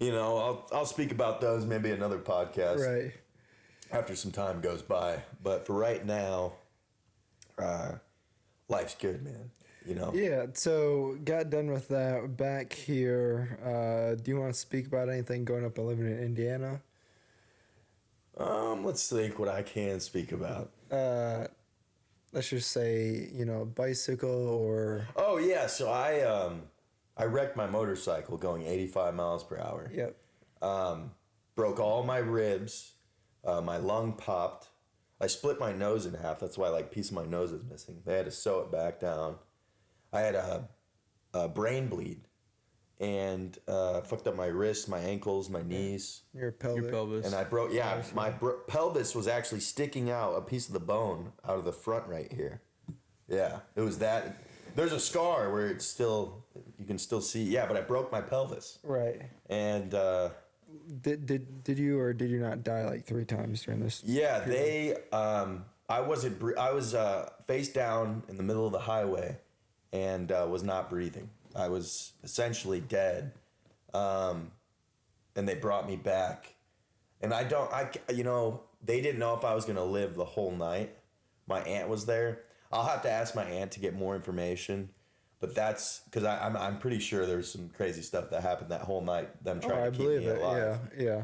you know, I'll speak about those maybe another podcast. Right. After some time goes by. But for right now, life's good, man. You know? Yeah, so got done with that. Back here, do you want to speak about anything going up and living in Indiana? Let's think what I can speak about. Let's just say, bicycle or... Oh, yeah. So I wrecked my motorcycle going 85 miles per hour. Yep. Broke all my ribs. My lung popped. I split my nose in half. That's why like a piece of my nose is missing. They had to sew it back down. I had a brain bleed, and fucked up my wrists, my ankles, my knees. Your pelvis. Your pelvis. And I broke. Yeah, my pelvis was actually sticking out a piece of the bone out of the front right here. Yeah, it was that. There's a scar where it's still, you can still see. Yeah, but I broke my pelvis. Right. And did you or did you not die like 3 times during this? yeah, they. I was face down in the middle of the highway, and was not breathing. I was essentially dead, and they brought me back, and they didn't know if I was gonna live the whole night. My aunt was there. I'll have to ask my aunt to get more information, but that's because I'm pretty sure there's some crazy stuff that happened that whole night. Them trying to keep me alive. Yeah.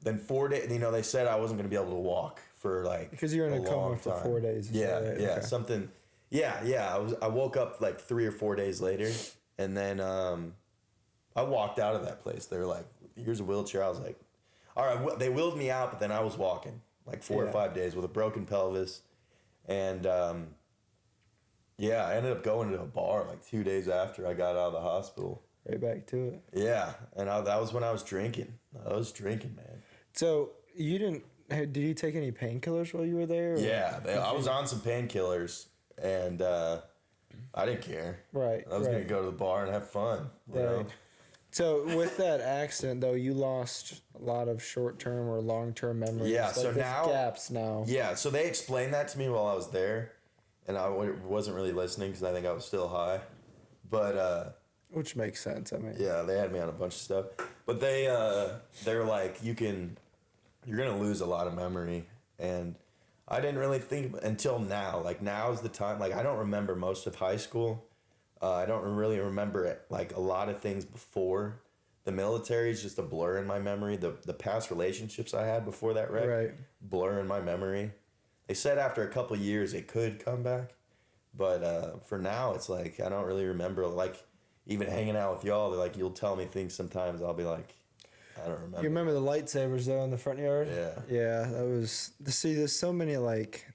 Then 4 days. They said I wasn't gonna be able to walk for like Because you're in a coma for 4 days. Yeah, right? yeah, Okay. something. Yeah. I woke up like 3 or 4 days later, and then I walked out of that place. They were like, "Here's a wheelchair." I was like, "All right." They wheeled me out, but then I was walking like 4 or 5 days with a broken pelvis, and I ended up going to a bar like 2 days after I got out of the hospital. Right back to it. Yeah, and that was when I was drinking. I was drinking, man. So you didn't? Did you take any painkillers while you were there? Or? Yeah, I was on some painkillers, and I didn't care. Right. I was gonna go to the bar and have fun. You know? So with that accident, though, you lost a lot of short-term or long-term memories. Yeah. Like So there's now gaps now. Yeah. So they explained that to me while I was there, and I wasn't really listening because I think I was still high. But Which makes sense. I mean. yeah, they had me on a bunch of stuff. But they're like, you're gonna lose a lot of memory, and I didn't really think until now. Like now's the time. Like I don't remember most of high school. I don't really remember it, like a lot of things before. The military is just a blur in my memory. The past relationships I had before that wreck, Right. blur in my memory. They said after a couple of years it could come back, but for now it's like I don't really remember. Like even hanging out with y'all, they're like you'll tell me things sometimes. I'll be like, I don't remember. You remember the lightsabers though in the front yard? Yeah. Yeah, that was. See, there's so many like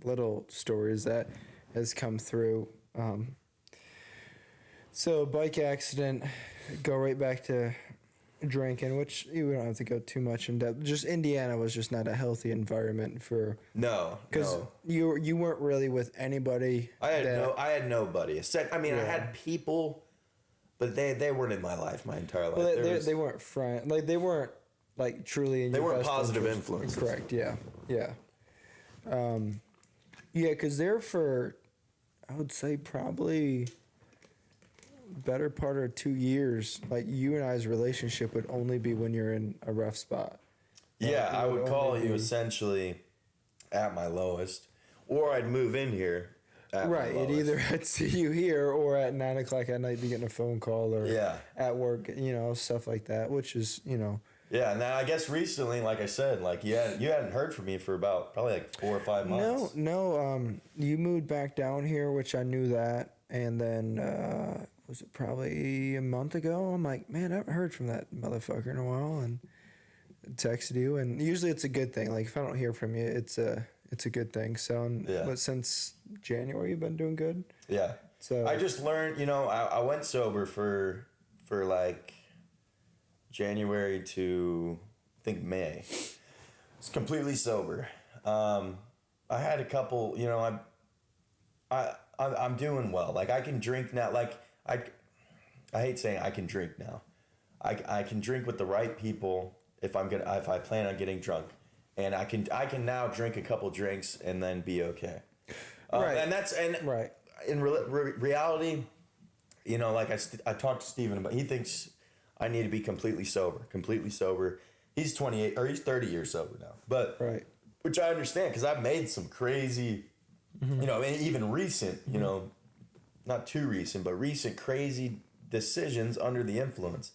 little stories that has come through. So bike accident, go right back to drinking, which we don't have to go too much in depth. Just Indiana was just not a healthy environment for. No, Because you weren't really with anybody. I had nobody. I had people, but they weren't in my life my entire life. Well, they weren't friend. Like they weren't like truly in. They your weren't best positive interest. influences. Correct. Yeah. Yeah. Yeah, because they're for, I would say probably better part of 2 years. Like you and I's relationship would only be when you're in a rough spot. Yeah, I would call only you be- essentially at my lowest, or I'd move in here. At my Right. It lowest. either I'd see you here or at 9 o'clock at night be getting a phone call or Yeah. at work, stuff like that, which is, Yeah, and then I guess recently, like I said, like you hadn't heard from me for about probably like 4 or 5 months. No. You moved back down here, which I knew that, and then was it probably a month ago? I'm like, man, I haven't heard from that motherfucker in a while, and texted you. And usually it's a good thing. Like if I don't hear from you, it's a good thing. So, but since January, you've been doing good. Yeah. So I just learned, I went sober for like January to I think May. It's completely sober. I had a couple, I'm doing well. Like I can drink now. Like I hate saying I can drink now. I can drink with the right people if I plan on getting drunk, and I can now drink a couple drinks and then be okay. Right. Right. In reality, like I talked to Steven about, he thinks I need to be completely sober. He's 28 or he's 30 years sober now, but right. Which I understand because I've made some crazy, and even recent, not too recent, but recent crazy decisions under the influence.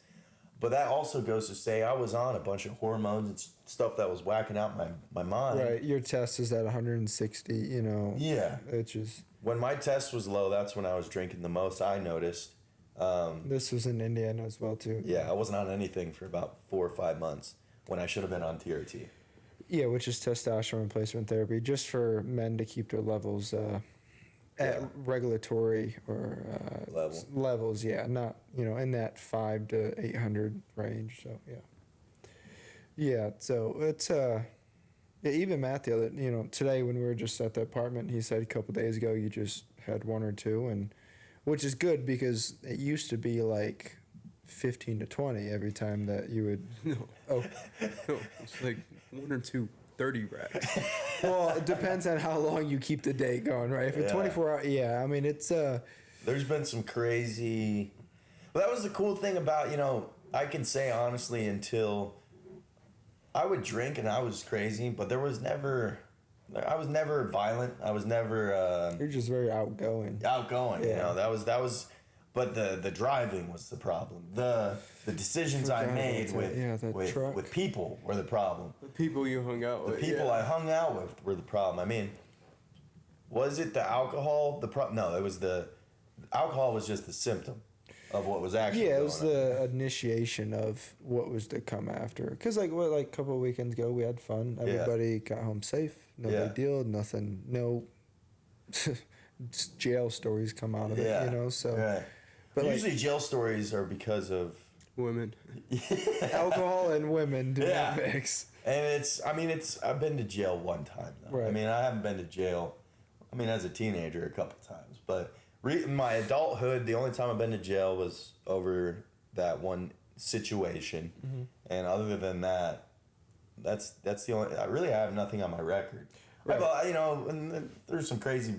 But that also goes to say I was on a bunch of hormones and stuff that was whacking out my mind. Right. Your test is at 160, Yeah. Which is. When my test was low, that's when I was drinking the most, I noticed. This was in Indiana as well, too. Yeah, I wasn't on anything for about 4 or 5 months when I should have been on TRT. Yeah, which is testosterone replacement therapy, just for men to keep their levels at regulatory or levels. Yeah, not in that 500 to 800 range. So yeah. So it's yeah, even Matt the other today when we were just at the apartment, he said a couple days ago you just had one or two, and which is good because it used to be like 15 to 20 every time that you would. No, it's like 1 or 2 30 racks. Well, it depends on how long you keep the day going, right? If it's 24 hours, I mean, it's There's been some crazy. Well, that was the cool thing about I can say honestly until I would drink and I was crazy, but I was never violent. I was never. You're just very outgoing. Yeah. That was. But the driving was the problem. The decisions I made with people were the problem. The people you hung out with. The people I hung out with were the problem. I mean, was it the alcohol? No, it was the alcohol was just the symptom of what was actually. Yeah, it was the initiation of what was to come after. Because like a couple of weekends ago, we had fun. Everybody got home safe. No big deal. Nothing. No jail stories come out of it. So. Right. But usually jail stories are because of women. Alcohol and women do not mix. And I've been to jail one time though. Right. I mean, I haven't been to jail. I mean, as a teenager a couple times, but in my adulthood, the only time I've been to jail was over that one situation, and other than that, that's the only. I really have nothing on my record. Right. And there's some crazy.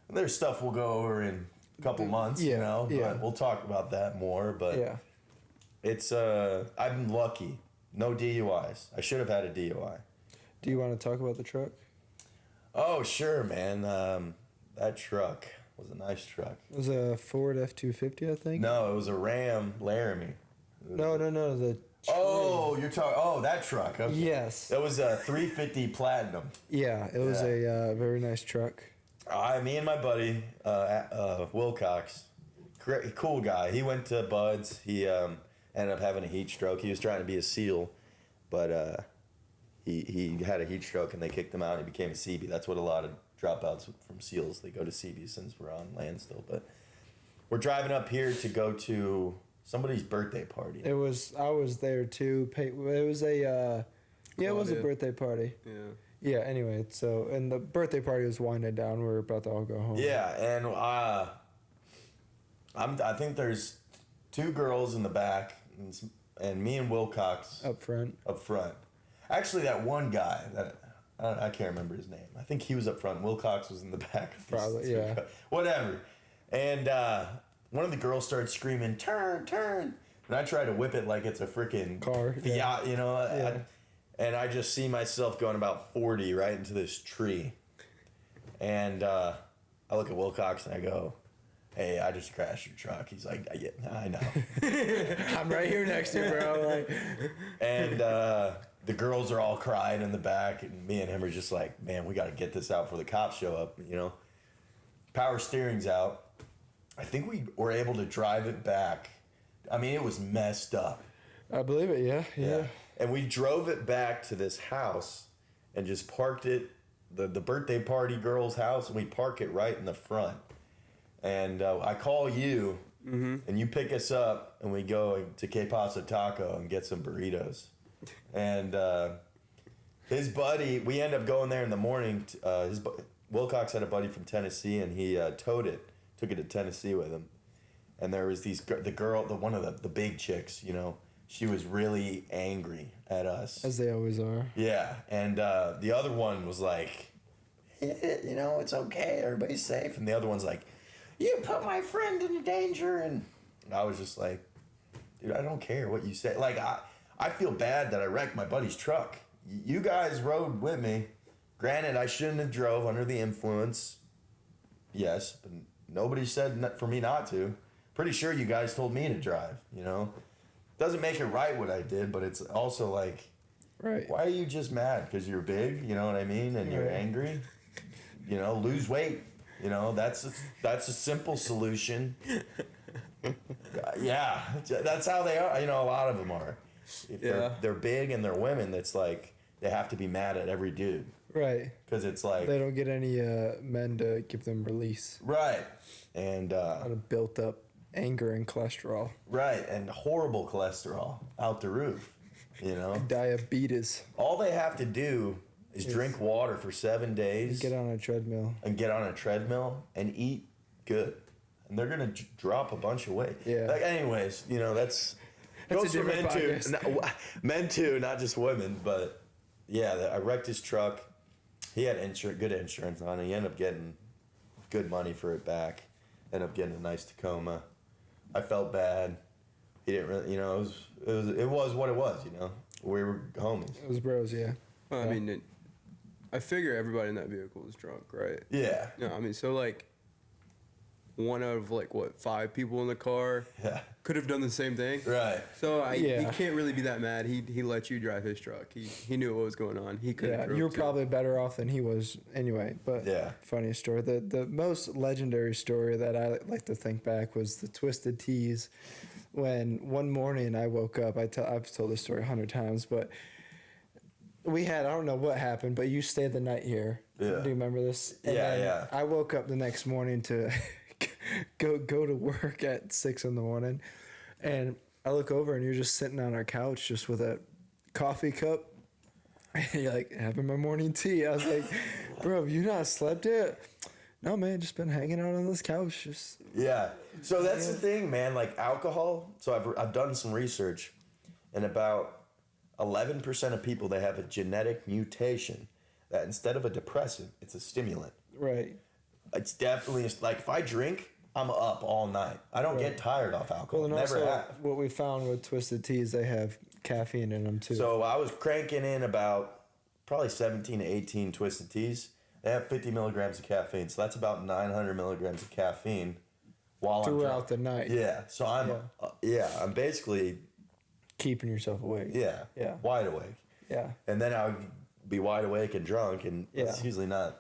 There's stuff we'll go over in couple months, but we'll talk about that more. But it's I'm lucky, no DUIs. I should have had a DUI. Do you want to talk about the truck? Oh sure, man. That truck was a nice truck. It was a Ford F-250, I think. No, it was a Ram Laramie. No. You're talking. Oh, that truck. Okay. Yes. That was a 350 Platinum. Yeah, it was a very nice truck. Me and my buddy, Wilcox, cool guy. He went to Bud's. He ended up having a heat stroke. He was trying to be a SEAL, but he had a heat stroke and they kicked him out. And he became a CB. That's what a lot of dropouts from SEALs, they go to CB since we're on land still. But we're driving up here to go to somebody's birthday party. I was there too. It was a birthday party. Yeah. Yeah, anyway, and the birthday party was winding down. We were about to all go home. Yeah, and I think there's 2 girls in the back, and me and Wilcox up front. Actually, that one guy I can't remember his name. I think he was up front. Wilcox was in the back. Probably, yeah. Whatever. And one of the girls started screaming, "Turn, turn!" And I try to whip it like it's a freaking car, Fiat, And I just see myself going about 40 right into this tree. And I look at Wilcox and I go, "Hey, I just crashed your truck." He's like, "Yeah, I know." I'm right here next to you, bro. And the girls are all crying in the back. And me and him are just like, "Man, we got to get this out before the cops show up." Power steering's out. I think we were able to drive it back. I mean, it was messed up. I believe it, yeah. And we drove it back to this house and just parked it, the birthday party girl's house, and we park it right in the front. And I call you, and you pick us up, and we go to Que Pasa Taco and get some burritos. And his buddy, we end up going there in the morning. Wilcox had a buddy from Tennessee, and he took it to Tennessee with him. And there was one of the big chicks, she was really angry at us. As they always are. Yeah. And the other one was like, "It's okay. Everybody's safe." And the other one's like, "You put my friend in danger." And I was just like, "Dude, I don't care what you say." Like, I feel bad that I wrecked my buddy's truck. You guys rode with me. Granted, I shouldn't have drove under the influence. Yes, but nobody said for me not to. Pretty sure you guys told me to drive, Doesn't make it right what I did, but it's also like, right. Why are you just mad? Because you're big, you know what I mean? And you're angry? Lose weight. That's a simple solution. Yeah, that's how they are. A lot of them are. If they're big and they're women, that's like, they have to be mad at every dude. Right. Because it's like... They don't get any men to give them release. Right. And... A lot of built up anger and cholesterol. Right. And horrible cholesterol out the roof, you know? Diabetes. All they have to do is drink water for 7 days. Get on a treadmill. And eat good. And they're going to drop a bunch of weight. Yeah. Like, anyways, you know, that's a goes for different men podcast. too. Men too, not just women. But yeah, I wrecked his truck. He had good insurance on it. He ended up getting good money for it back. Ended up getting a nice Tacoma. I felt bad. He didn't really, you know, it was what it was, you know. We were homies. It was bros, yeah. Well, I mean, I figure everybody in that vehicle was drunk, right? Yeah. No, I mean, so like, one out of like what 5 people in the car could have done the same thing, Right. So he can't really be that mad. He let you drive his truck. He knew what was going on. He could. Yeah, you were probably better off than he was anyway. But funny story. The most legendary story that I like to think back was the Twisted Teas. When one morning I woke up, I've told this story 100 times, but we had, I don't know what happened, but you stayed the night here. Yeah. Do you remember this? And then I woke up the next morning to go to work at 6 a.m. and I look over and you're just sitting on our couch just with a coffee cup and you're like, having my morning tea. I was like, bro, have you not slept yet? No, man, just been hanging out on this couch. Yeah. So that's the thing, man. Like alcohol. So I've done some research, and about 11% of people, they have a genetic mutation that instead of a depressant, it's a stimulant. Right. It's definitely like if I drink, I'm up all night. I don't get tired off alcohol. Well, and Never also have. what we found with Twisted Teas, they have caffeine in them too. So I was cranking in about probably 17 to 18 Twisted Teas. They have 50 milligrams of caffeine, so that's about 900 milligrams of caffeine while I'm throughout drunk. the night. Yeah, so I'm basically keeping yourself awake. Yeah. Wide awake. Yeah. And then I would be wide awake and drunk, and it's usually not.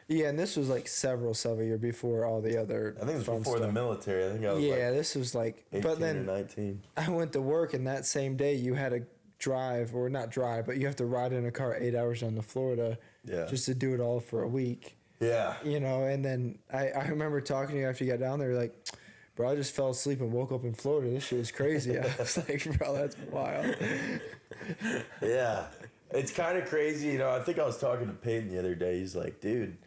Yeah, and this was like several years before all the other. I think it was fun before stuff. the military. I think I was this was like 18 but then or 19. I went to work, and that same day you had to drive, or not drive, but you have to ride in a car 8 hours down to Florida just to do it all for a week. Yeah. You know, and then I remember talking to you after you got down there, like, bro, I just fell asleep and woke up in Florida. This shit is crazy. I was like, bro, that's wild. Yeah. It's kind of crazy. You know, I think I was talking to Peyton the other day. He's like, dude,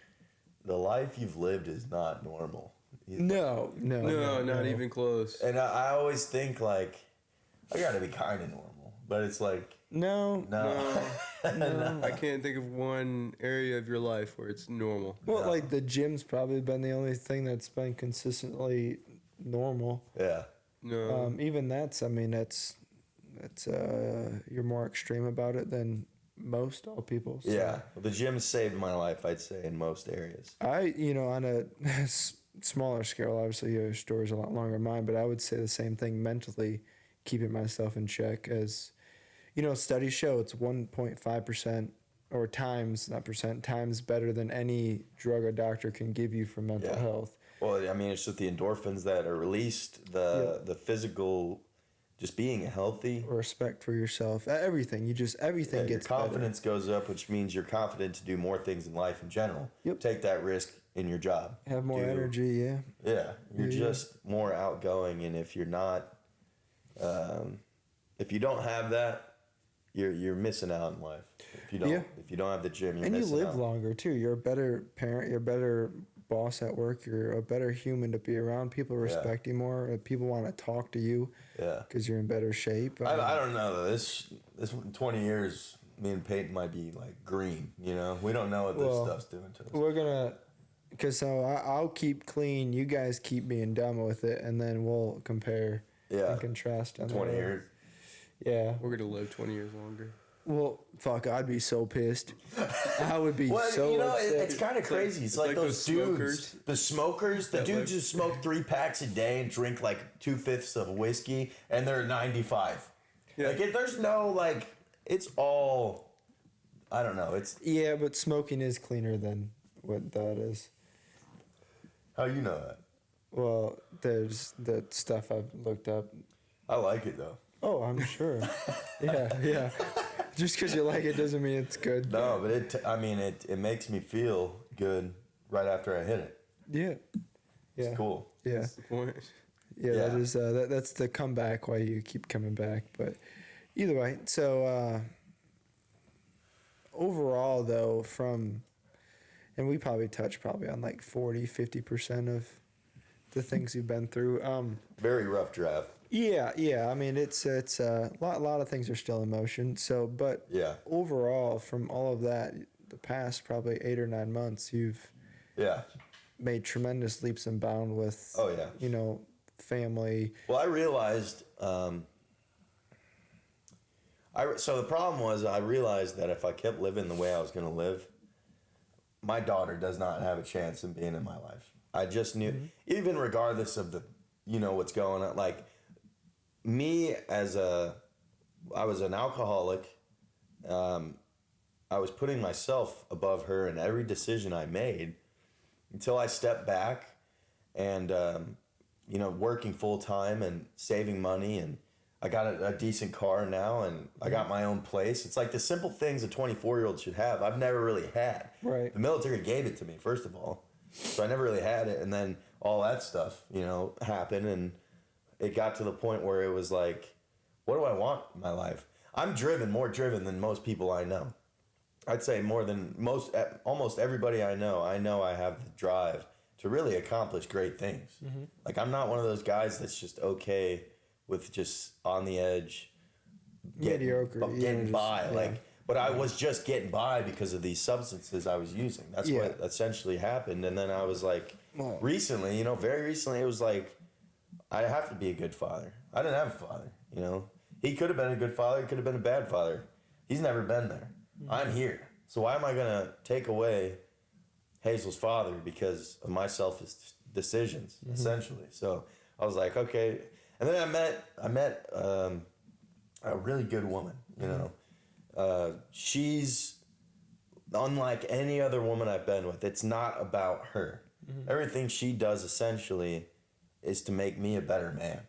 the life you've lived is not normal. No, not even close. And I always think, like, I got to be kind of normal. But it's like... No. I can't think of one area of your life where it's normal. Well, like the gym's probably been the only thing that's been consistently normal. Yeah. No. Even that's you're more extreme about it than all people. So. Yeah. Well, the gym saved my life, I'd say, in most areas. On a smaller scale, obviously your story's a lot longer than mine, but I would say the same thing mentally, keeping myself in check. As studies show it's 1.5% or times better than any drug a doctor can give you for mental health. Well, I mean, it's just the endorphins that are released, the physical, just being healthy. Respect for yourself, everything. Everything gets your confidence goes up, which means you're confident to do more things in life in general. Yep. Take that risk in your job. Have more energy, Yeah, you're just more outgoing, and if you're not, if you don't have that, you're missing out in life. If you don't have the gym, you're missing out. And you live longer too. You're a better parent. You're a better boss at work. You're a better human to be around. People respect you more. People want to talk to you. Yeah. Because you're in better shape. I don't know though. This 20 years, me and Peyton might be like green. You know, we don't know what this stuff's doing to us. We're gonna, I'll keep clean. You guys keep being dumb with it, and then we'll compare and contrast. 20 years. Yeah. We're going to live 20 years longer. Well, fuck, I'd be so pissed. I would be so upset. It's kind of crazy. It's like those dudes, the smokers. The dudes just smoke 3 packs a day and drink like 2/5 of whiskey, and they're 95. Yeah. Like, there's no, like, it's all, I don't know. Yeah, but smoking is cleaner than what that is. How you know that? Well, there's the stuff I've looked up. I like it, though. Oh, I'm sure. Yeah. Just because you like it doesn't mean it's good. No, but it makes me feel good right after I hit it. Yeah. It's cool. Yeah. That's the point. Yeah, Yeah. that is that's the comeback why you keep coming back. But either way, so overall though, and we probably touched on like 40-50% of the things you've been through. Very rough draft. Yeah. I mean, it's a lot of things are still in motion. So, but Yeah. overall, from all of that, the past probably 8 or 9 months, you've Yeah. made tremendous leaps and bounds with. Oh, yeah. Family. Well, I realized. So the problem was I realized that if I kept living the way I was going to live, my daughter does not have a chance in being in my life. I just knew, even regardless of what's going on, like me I was an alcoholic. I was putting myself above her in every decision I made until I stepped back and, working full time and saving money, and I got a decent car now, and I got my own place. It's like the simple things a 24-year-old should have. I've never really had. Right. The military gave it to me, first of all. So I never really had it. And then all that stuff, happened, and it got to the point where it was like, what do I want in my life? I'm more driven than most people I know. I'd say more than almost everybody I know. I know I have the drive to really accomplish great things. Mm-hmm. Like, I'm not one of those guys that's just okay with just on the edge, getting by. Yeah. But I was just getting by because of these substances I was using. That's what essentially happened. And then I was like, recently, very recently, it was like, I have to be a good father. I didn't have a father, He could have been a good father. He could have been a bad father. He's never been there. Mm-hmm. I'm here. So why am I going to take away Hazel's father because of my selfish decisions, essentially? So I was like, okay. And then I met a really good woman, she's unlike any other woman I've been with. It's not about her. Mm-hmm. Everything she does essentially is to make me a better man,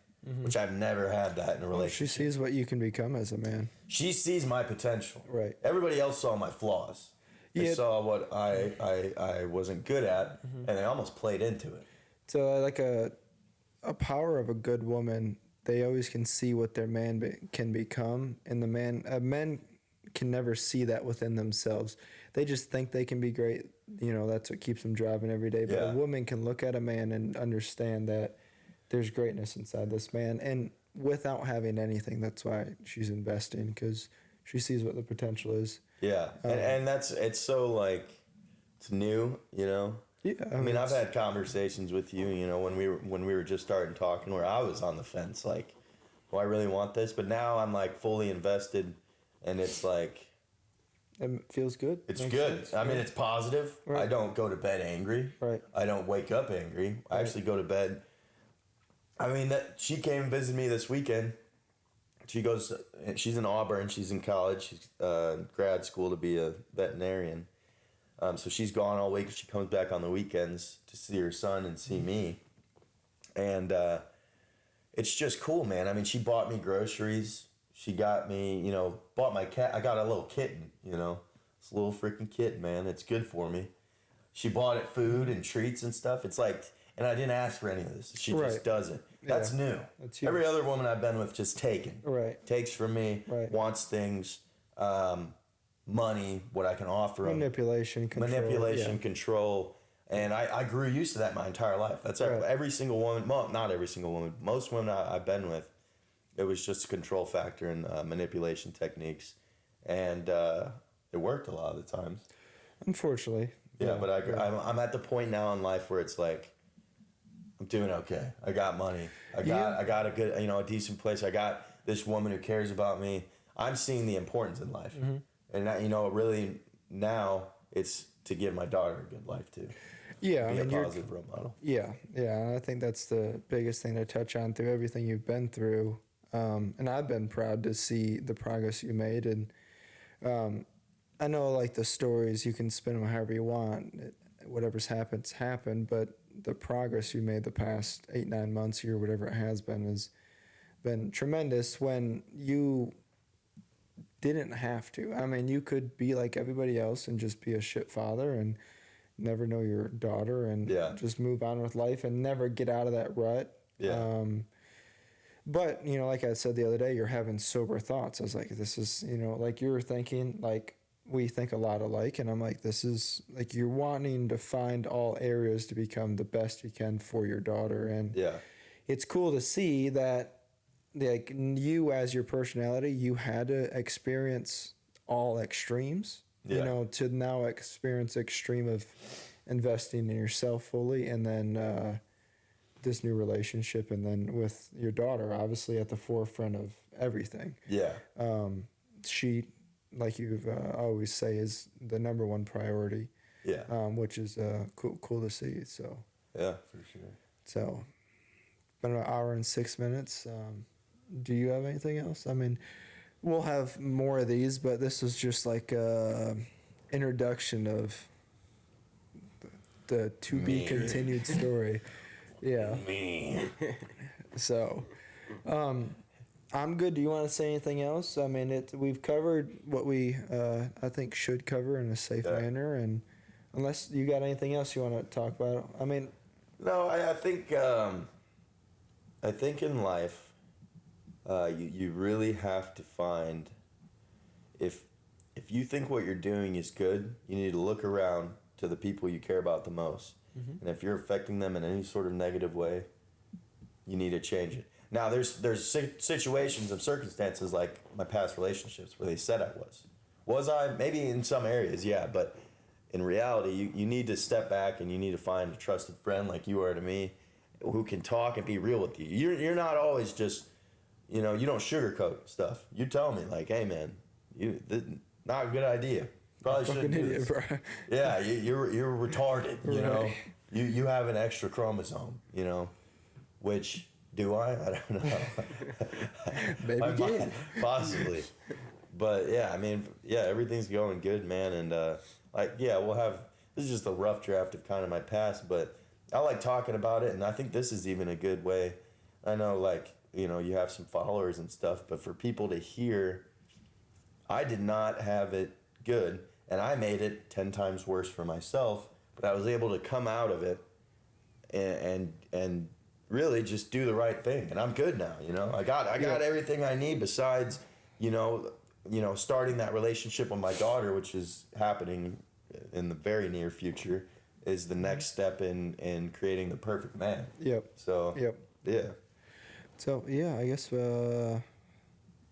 which I've never had that in a relationship. She sees what you can become as a man. She sees my potential. Right. Everybody else saw my flaws. They saw what I wasn't good at, and they almost played into it. So like a power of a good woman, they always can see what their man can become, and men can never see that within themselves. They just think they can be great. That's what keeps them driving every day. But a woman can look at a man and understand that there's greatness inside this man, and without having anything. That's why she's investing, because she sees what the potential is. Yeah, and it's so it's new, Yeah, I mean, I've had conversations with you, when we were just starting talking, where I was on the fence, like, do I really want this? But now I'm fully invested, and it's like, it feels good. It's good. I mean, it's positive. Right. I don't go to bed angry. Right. I don't wake up angry. I actually go to bed. I mean, she came and visited me this weekend. She's in Auburn. She's in college. She's grad school to be a veterinarian. So she's gone all week. She comes back on the weekends to see her son and see me. And it's just cool, man. I mean, she bought me groceries. She got me, bought my cat. I got a little kitten, It's a little freaking kitten, man. It's good for me. She bought it food and treats and stuff. It's like, and I didn't ask for any of this. She just does it. That's new. That's huge. Every other woman I've been with just taken. Right. Takes from me, wants things, money, what I can offer them. Manipulation, control. And I grew used to that my entire life. That's every single woman, well, not every single woman, most women I've been with, it was just a control factor and manipulation techniques. And it worked a lot of the times. Unfortunately. Yeah, but I'm at the point now in life where it's like, I'm doing okay. I got money. I got a good, a decent place. I got this woman who cares about me. I'm seeing the importance in life. Mm-hmm. And that, really now it's to give my daughter a good life too. Yeah, be a positive role model. Yeah. I think that's the biggest thing to touch on through everything you've been through. And I've been proud to see the progress you made. And I know the stories, you can spin them however you want. Whatever's happened. But the progress you made the past 8-9 months here, whatever it has been, has been tremendous when you didn't have to. I mean, you could be like everybody else and just be a shit father and never know your daughter and just move on with life and never get out of that rut. Yeah. But, you know, like I said the other day, you're having sober thoughts. I was like, this is, you know, like you're thinking, like we think a lot alike. And I'm like, this is like you're wanting to find all areas to become the best you can for your daughter. And it's cool to see that, like, you as your personality, you had to experience all extremes, you know, to now experience extreme of investing in yourself fully. And then, this new relationship, and then with your daughter obviously at the forefront of everything. She, like you've always say, is the number one priority, which is cool to see. So for sure. So been an hour and 6 minutes. Do you have anything else? I mean, we'll have more of these, but this was just like a introduction of the to be continued story. Me. So, I'm good. Do you want to say anything else? I mean, we've covered what we, I think, should cover in a safe manner. And unless you got anything else you want to talk about, I mean. No, I think in life, you really have to find, if you think what you're doing is good, you need to look around to the people you care about the most. And if you're affecting them in any sort of negative way, you need to change it. Now, there's situations and circumstances like my past relationships where they said I was. Was I? Maybe in some areas, yeah. But in reality, you need to step back and you need to find a trusted friend like you are to me who can talk and be real with you. You're not always just, you know, you don't sugarcoat stuff. You tell me, like, hey, man, not a good idea. Probably shouldn't do this. Bro. Yeah, you're retarded. You know, you have an extra chromosome. You know, which do I? I don't know. Maybe possibly, but yeah, I mean, everything's going good, man. And we'll have. This is just a rough draft of kind of my past, but I like talking about it, and I think this is even a good way. I know, like, you know, you have some followers and stuff, but for people to hear, I did not have it good. And I made it 10 times worse for myself, but I was able to come out of it and really just do the right thing. And I'm good now, you know. I got everything I need besides, you know, starting that relationship with my daughter, which is happening in the very near future, is the next step in creating the perfect man. So yeah. So I guess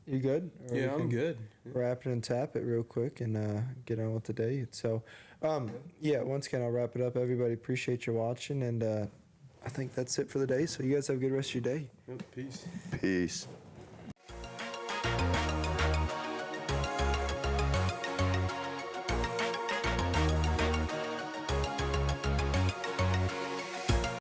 you good? Or I'm good. Wrap it and tap it real quick and get on with the day. So, once again, I'll wrap it up. Everybody, appreciate you watching, and I think that's it for the day. So you guys have a good rest of your day. Peace. Peace.